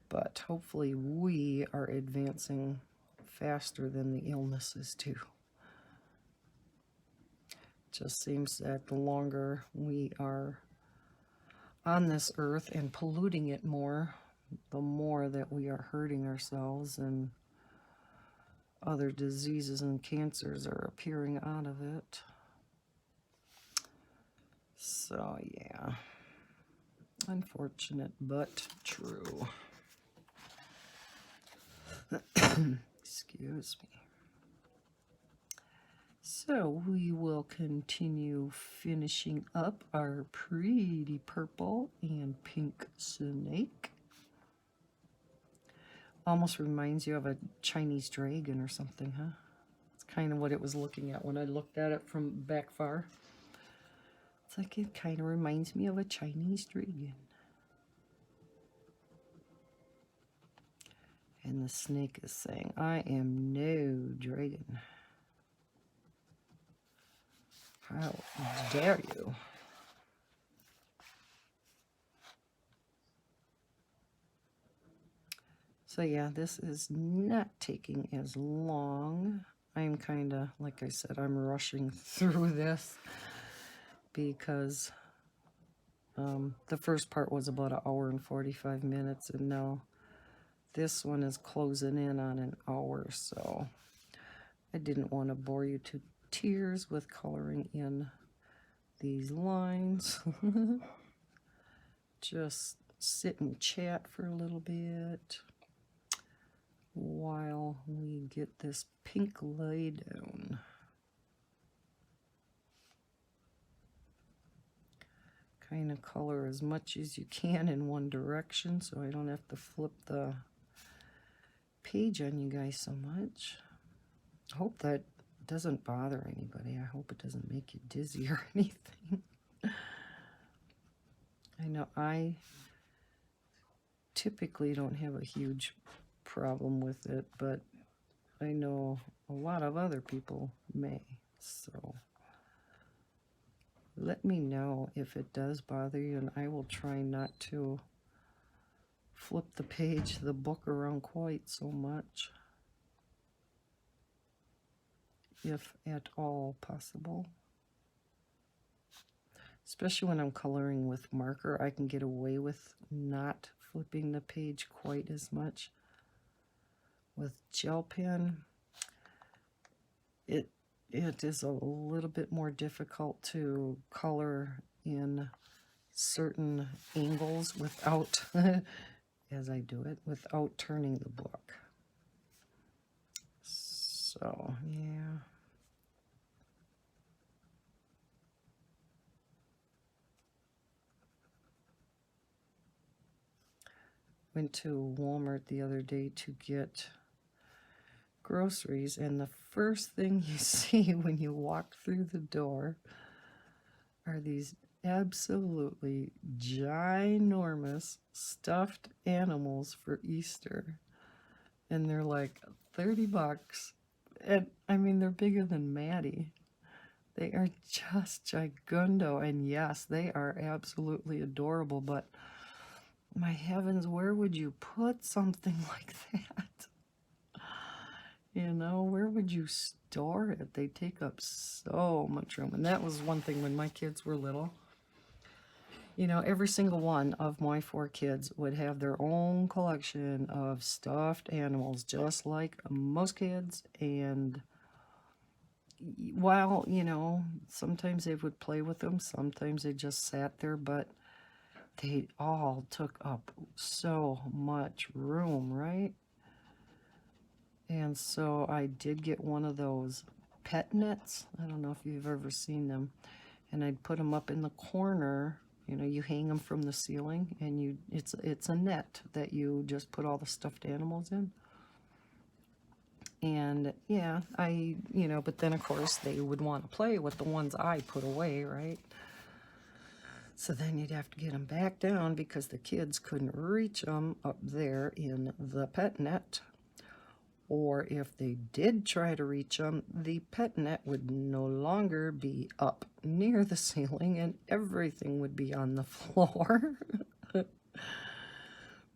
But hopefully we are advancing faster than the illnesses too. Just seems that the longer we are on this earth and polluting it more, the more that we are hurting ourselves, and other diseases and cancers are appearing out of it. So yeah, unfortunate but true. Excuse me. So we will continue finishing up our pretty purple and pink snake. Almost reminds you of a Chinese dragon or something, huh? It's kind of what it was looking at when I looked at it from back far. It's like it kind of reminds me of a Chinese dragon. And the snake is saying, "I am no dragon. How dare you?" So yeah, this is not taking as long. I'm kind of, like I said, I'm rushing through this because the first part was about 1 hour and 45 minutes, and now this one is closing in on an hour, so I didn't want to bore you to tears with coloring in these lines. Just sit and chat for a little bit while we get this pink lay down. Kind of color as much as you can in one direction so I don't have to flip the page on you guys so much. I hope that doesn't bother anybody. I hope it doesn't make you dizzy or anything. I know I typically don't have a huge problem with it, but I know a lot of other people may, so let me know if it does bother you, and I will try not to flip the page, the book around quite so much, if at all possible. Especially when I'm coloring with marker, I can get away with not flipping the page quite as much. With gel pen, it is a little bit more difficult to color in certain angles without, as I do it, without turning the book. So So, yeah. Went to Walmart the other day to get groceries, and the first thing you see when you walk through the door are these absolutely ginormous stuffed animals for Easter. And they're like 30 bucks. And I mean, they're bigger than Maddie. They are just gigundo. And yes, they are absolutely adorable. But my heavens, where would you put something like that? You know, where would you store it? They take up so much room. And that was one thing when my kids were little. You know, every single one of my 4 kids would have their own collection of stuffed animals, just like most kids. And while, you know, sometimes they would play with them, sometimes they just sat there, but they all took up so much room, right? And so I did get one of those pet nets. I don't know if you've ever seen them. And I'd put them up in the corner. You know, you hang them from the ceiling, and it's a net that you just put all the stuffed animals in. And yeah, you know, but then of course they would want to play with the ones I put away, right? So then you'd have to get them back down because the kids couldn't reach them up there in the pet net. Or if they did try to reach them, the pet net would no longer be up near the ceiling and everything would be on the floor. But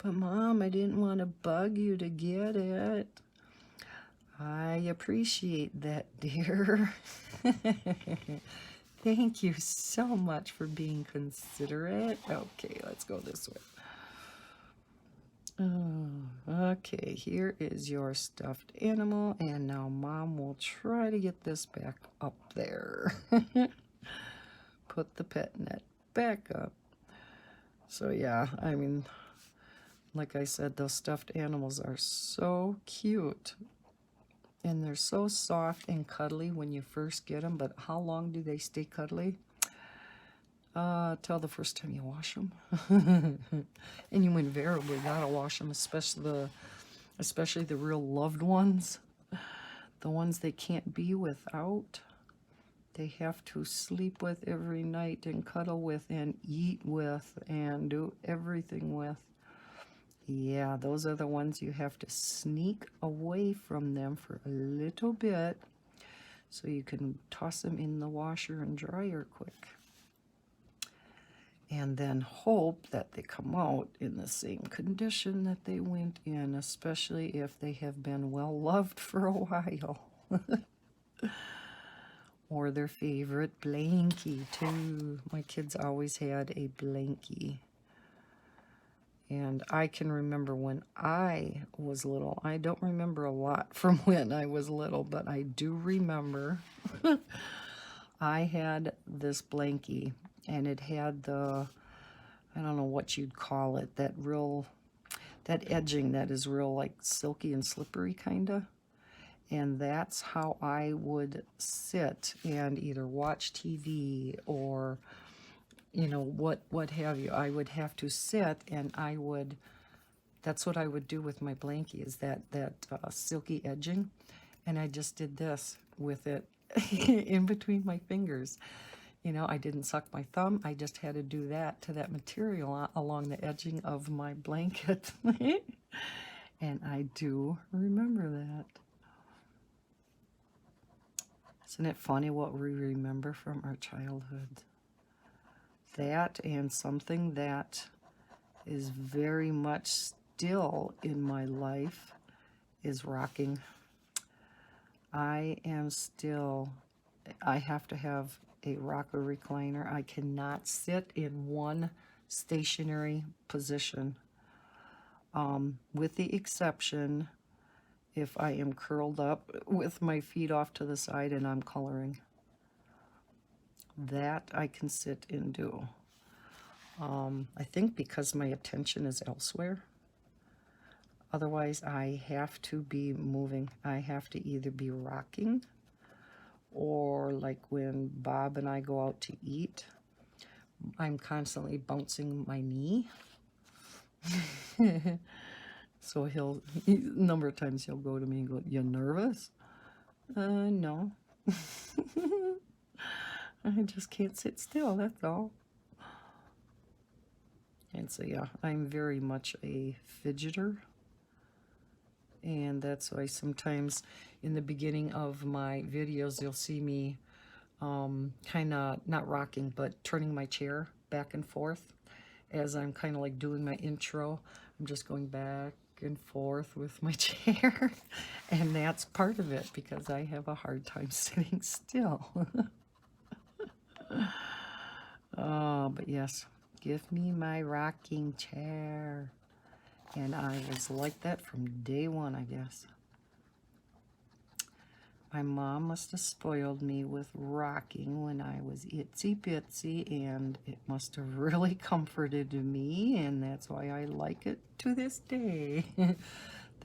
Mom, I didn't want to bug you to get it. I appreciate that, dear. Thank you so much for being considerate. Okay, let's go this way. Okay, here is your stuffed animal, and now Mom will try to get this back up there. Put the pet net back up. So yeah, I mean, like I said, those stuffed animals are so cute. And they're so soft and cuddly when you first get them, but how long do they stay cuddly? Till the first time you wash them. And you invariably gotta wash them, especially the real loved ones. The ones they can't be without. They have to sleep with every night and cuddle with and eat with and do everything with. Yeah, those are the ones you have to sneak away from them for a little bit so you can toss them in the washer and dryer quick. And then hope that they come out in the same condition that they went in, especially if they have been well loved for a while. Or their favorite blankie, too. My kids always had a blankie. And I can remember when I was little. I don't remember a lot from when I was little, but I do remember I had this blankie, and it had the, I don't know what you'd call it, that edging that is real like silky and slippery kind of. And that's how I would sit and either watch TV or, you know, what have you. I would have to sit, and that's what I would do with my blankie, is that silky edging. And I just did this with it in between my fingers. You know, I didn't suck my thumb. I just had to do that to that material along the edging of my blanket. And I do remember that. Isn't it funny what we remember from our childhood? That and something that is very much still in my life is rocking. I have to have a rocker recliner. I cannot sit in one stationary position, with the exception if I am curled up with my feet off to the side and I'm coloring. That I can sit and do. I think because my attention is elsewhere, Otherwise, I have to be moving. I have to either be rocking, or like when Bob and I go out to eat, I'm constantly bouncing my knee. So a number of times he'll go to me and go, "You nervous?" No. I just can't sit still, that's all. And so, yeah, I'm very much a fidgeter. And that's why sometimes in the beginning of my videos, you'll see me kind of not rocking, but turning my chair back and forth as I'm kind of like doing my intro. I'm just going back and forth with my chair. And that's part of it because I have a hard time sitting still. Oh, but yes, give me my rocking chair. And I was like that from day one, I guess. My mom must have spoiled me with rocking when I was itsy bitsy, and it must have really comforted me, and that's why I like it to this day.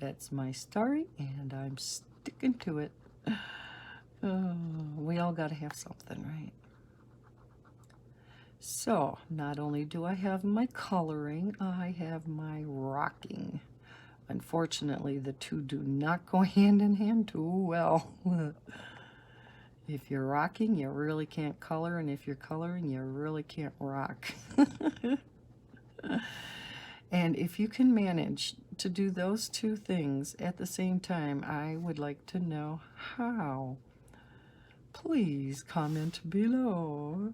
That's my story, and I'm sticking to it. Oh, we all got to have something, right? So, not only do I have my coloring, I have my rocking. Unfortunately, the two do not go hand in hand too well. If you're rocking, you really can't color, and if you're coloring, you really can't rock. And if you can manage to do those two things at the same time, I would like to know how. Please comment below.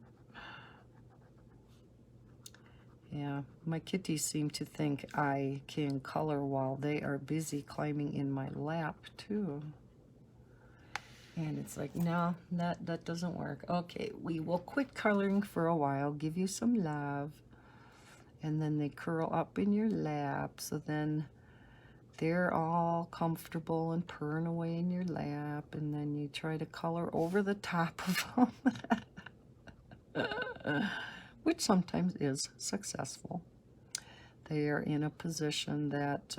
Yeah, my kitties seem to think I can color while they are busy climbing in my lap, too. And it's like, no, that doesn't work. Okay, we will quit coloring for a while, give you some love. And then they curl up in your lap, so then they're all comfortable and purring away in your lap. And then you try to color over the top of them. Which sometimes is successful. They are in a position that,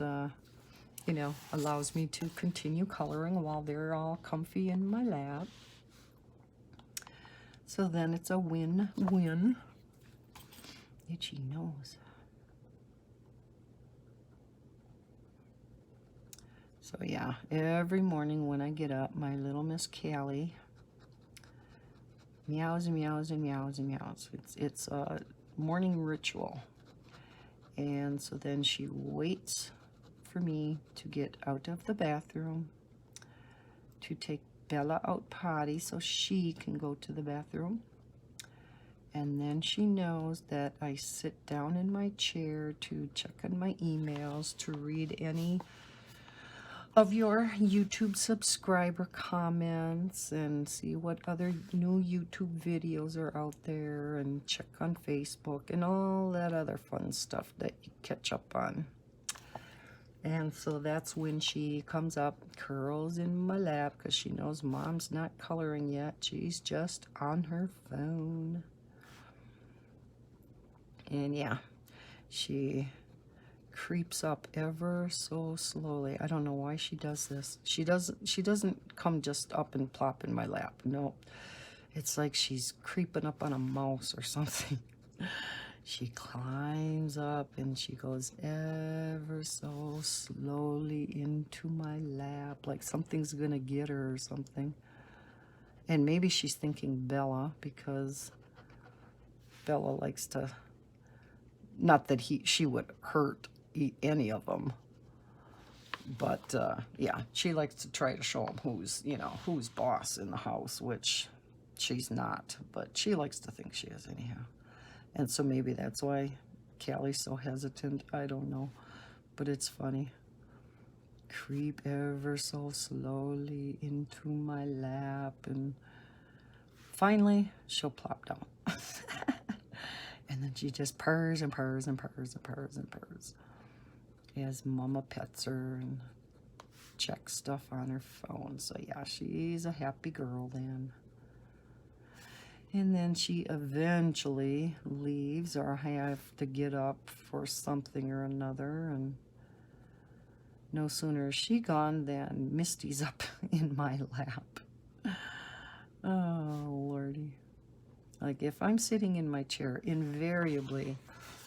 you know, allows me to continue coloring while they're all comfy in my lap. So then it's a win-win. Itchy nose. So yeah, every morning when I get up, my little Miss Callie meows and meows and meows and meows. It's a morning ritual. And so then she waits for me to get out of the bathroom to take Bella out potty so she can go to the bathroom. And then she knows that I sit down in my chair to check on my emails, to read any of your YouTube subscriber comments and see what other new YouTube videos are out there, and check on Facebook and all that other fun stuff that you catch up on. And so that's when she comes up, curls in my lap, because she knows Mom's not coloring yet. She's just on her phone. And yeah, she creeps up ever so slowly. I don't know why she does this. She doesn't come just up and plop in my lap. No. It's like she's creeping up on a mouse or something. She climbs up and she goes ever so slowly into my lap, like something's gonna get her or something. And maybe she's thinking Bella, because Bella likes to, not that she would hurt any of them, but yeah, she likes to try to show them who's boss in the house, which she's not, but she likes to think she is anyhow. And so maybe that's why Callie's so hesitant. I don't know, but it's funny. Creep ever so slowly into my lap, and finally she'll plop down. And then she just purrs and purrs and purrs and purrs and purrs as Mama pets her and checks stuff on her phone. So yeah, she's a happy girl then. And then she eventually leaves, or I have to get up for something or another, and no sooner is she gone than Misty's up in my lap. Oh, Lordy. Like, if I'm sitting in my chair, invariably,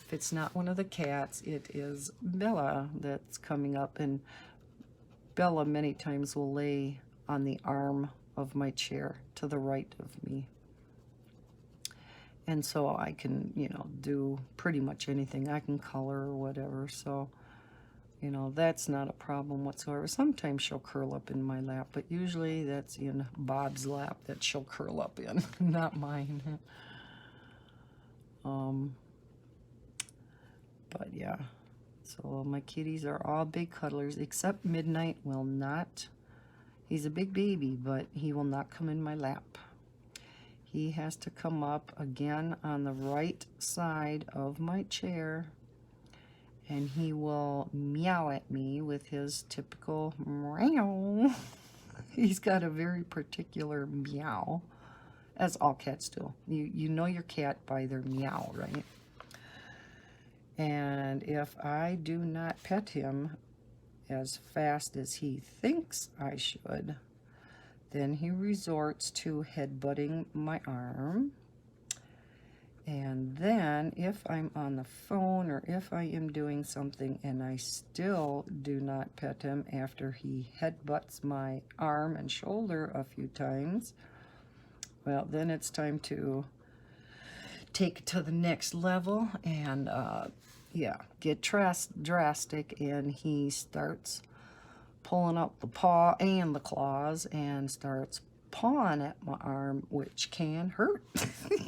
if it's not one of the cats, it is Bella that's coming up. And Bella many times will lay on the arm of my chair to the right of me. And so I can, you know, do pretty much anything. I can color or whatever. So, you know, that's not a problem whatsoever. Sometimes she'll curl up in my lap, but usually that's in Bob's lap that she'll curl up in, not mine. But yeah, so my kitties are all big cuddlers, except Midnight will not. He's a big baby, but he will not come in my lap. He has to come up again on the right side of my chair, and he will meow at me with his typical meow. He's got a very particular meow, as all cats do. You know your cat by their meow, right? And if I do not pet him as fast as he thinks I should, then he resorts to headbutting my arm. And then if I'm on the phone or if I am doing something and I still do not pet him after he headbutts my arm and shoulder a few times, well, then it's time to take it to the next level and yeah, get drastic, and he starts pulling out the paw and the claws and starts pawing at my arm, which can hurt.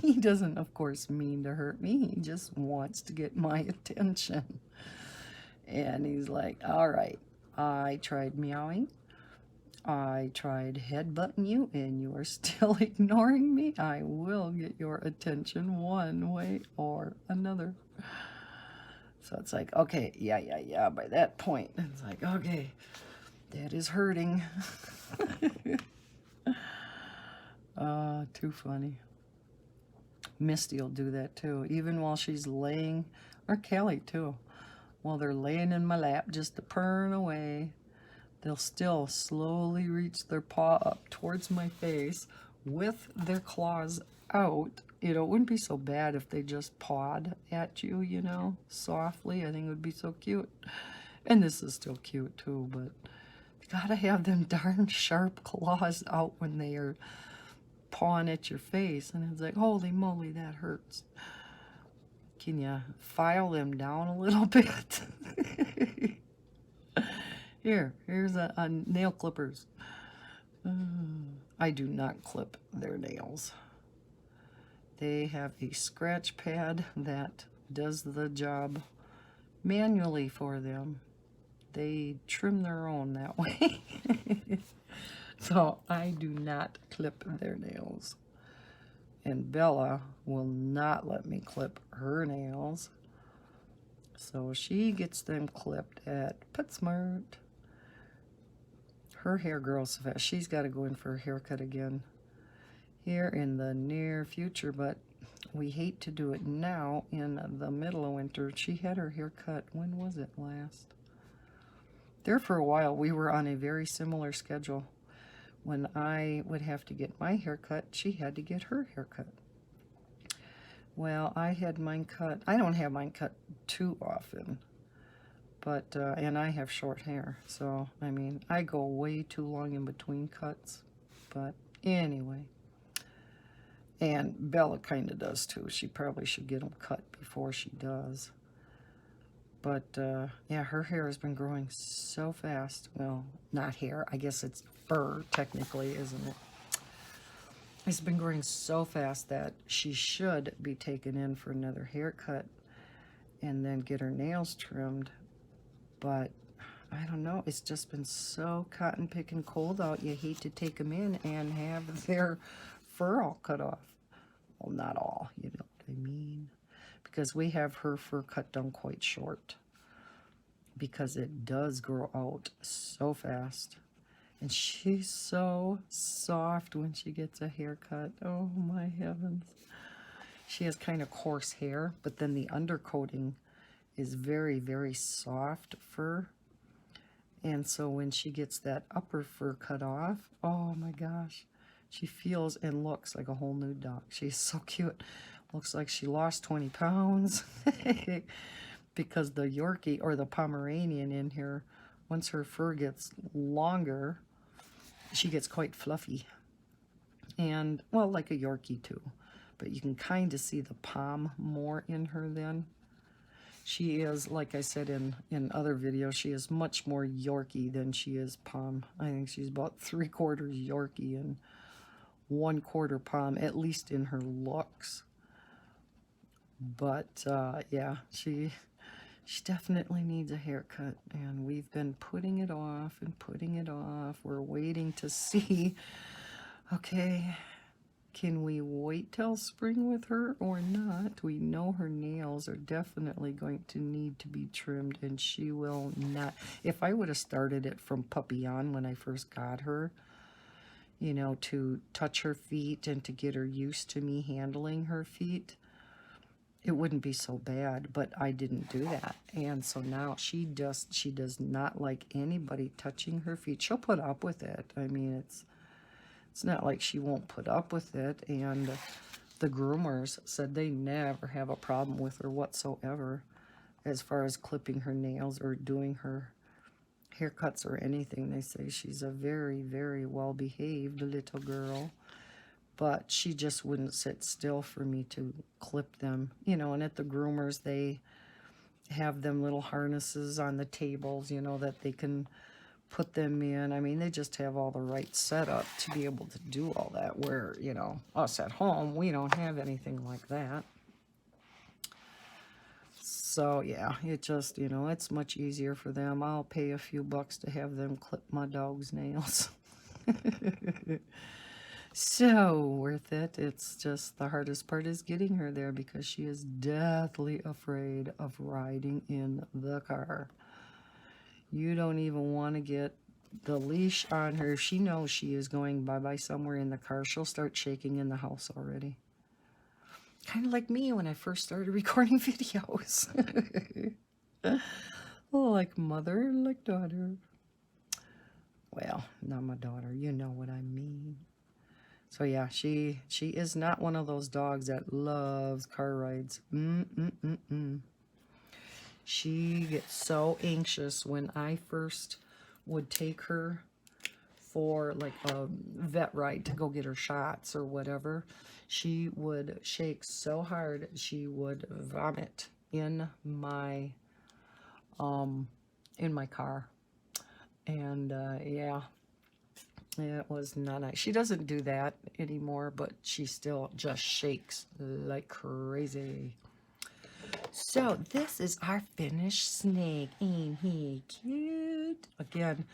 He doesn't, of course, mean to hurt me. He just wants to get my attention. And he's like, all right, I tried meowing. I tried headbutting you, and you are still ignoring me. I will get your attention one way or another. So it's like, okay, yeah. By that point, it's like, okay, that is hurting. Too funny. Misty will do that too, even while she's laying, or Kelly too. While they're laying in my lap, just to purring away, they'll still slowly reach their paw up towards my face with their claws out. You know, it wouldn't be so bad if they just pawed at you, you know, softly. I think it would be so cute. And this is still cute too, but you gotta have them darn sharp claws out when they are pawing at your face. And it's like, holy moly, that hurts. Can you file them down a little bit? Here's a nail clippers. I do not clip their nails. They have a scratch pad that does the job manually for them. They trim their own that way. So I do not clip their nails. And Bella will not let me clip her nails. So she gets them clipped at PetSmart. Her hair grows so fast. She's got to go in for a haircut again here in the near future, but we hate to do it now in the middle of winter. She had her hair cut, when was it last? There for a while, we were on a very similar schedule. When I would have to get my hair cut, she had to get her hair cut. Well, I had mine cut. I don't have mine cut too often, but and I have short hair, so I mean, I go way too long in between cuts. But anyway, and Bella kind of does too. She probably should get them cut before she does. But yeah, her hair has been growing so fast. Well, not hair, I guess it's fur technically, isn't it? It's been growing so fast that she should be taken in for another haircut and then get her nails trimmed. But I don't know, it's just been so cotton picking cold out. You hate to take them in and have their fur all cut off. Well, not all, you know what I mean? Because we have her fur cut down quite short, because it does grow out so fast. And she's so soft when she gets a haircut. Oh my heavens. She has kind of coarse hair, but then the undercoating is very, very soft fur. And so when she gets that upper fur cut off, oh my gosh, she feels and looks like a whole new dog. She's so cute. Looks like she lost 20 pounds because the Yorkie or the Pomeranian in here, once her fur gets longer, she gets quite fluffy. And, well, like a Yorkie too. But you can kind of see the pom more in her then. She is, like I said in other videos, she is much more Yorkie than she is pom. I think she's about 3/4 Yorkie and 1/4 pom, at least in her looks. But, yeah, she definitely needs a haircut, and we've been putting it off and putting it off. We're waiting to see, okay, can we wait till spring with her or not? We know her nails are definitely going to need to be trimmed, and she will not. If I would have started it from puppy on when I first got her, you know, to touch her feet and to get her used to me handling her feet, it wouldn't be so bad, but I didn't do that. And so now she does not like anybody touching her feet. She'll put up with it. I mean, it's not like she won't put up with it. And the groomers said they never have a problem with her whatsoever as far as clipping her nails or doing her haircuts or anything. They say she's a very, very well-behaved little girl. But she just wouldn't sit still for me to clip them. You know, and at the groomers, they have them little harnesses on the tables, you know, that they can put them in. I mean, they just have all the right setup to be able to do all that, where, you know, us at home, we don't have anything like that. So, yeah, it just, you know, it's much easier for them. I'll pay a few bucks to have them clip my dog's nails. So worth it. It's just the hardest part is getting her there because she is deathly afraid of riding in the car. You don't even want to get the leash on her. If she knows she is going bye-bye somewhere in the car, she'll start shaking in the house already. Kind of like me when I first started recording videos. Like mother, like daughter. Well, not my daughter. You know what I mean. So yeah, she is not one of those dogs that loves car rides. She gets so anxious when I first would take her for like a vet ride to go get her shots or whatever. She would shake so hard she would vomit in my car. And yeah. It was not nice. She doesn't do that anymore, but she still just shakes like crazy. So this is our finished snake. Ain't he cute? Again,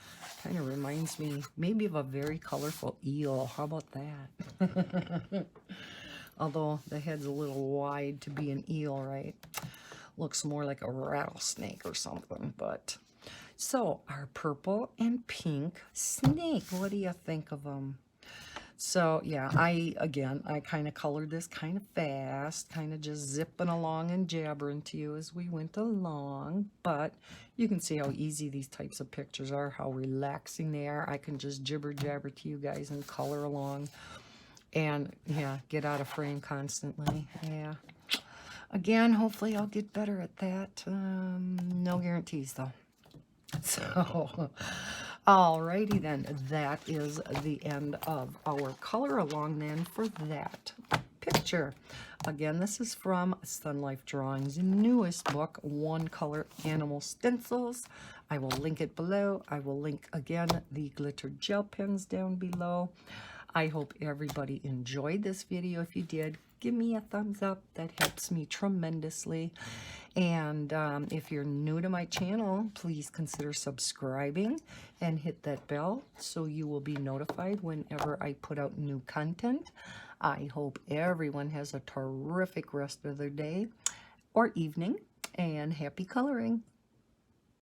kind of reminds me maybe of a very colorful eel. How about that? Although the head's a little wide to be an eel, right? Looks more like a rattlesnake or something, but... So, our purple and pink snake. What do you think of them? So, yeah, I kind of colored this kind of fast, kind of just zipping along and jabbering to you as we went along. But you can see how easy these types of pictures are, how relaxing they are. I can just jibber jabber to you guys and color along. And, yeah, get out of frame constantly. Yeah. Again, hopefully I'll get better at that. No guarantees, though. So, alrighty then, that is the end of our color along then for that picture. Again, this is from Sunlife Drawings' newest book, One Color Animal Stencils. I will link it below. I will link again the glitter gel pens down below. I hope everybody enjoyed this video. If you did, give me a thumbs up. That helps me tremendously. And if you're new to my channel, please consider subscribing and hit that bell so you will be notified whenever I put out new content. I hope everyone has a terrific rest of their day or evening, and happy coloring.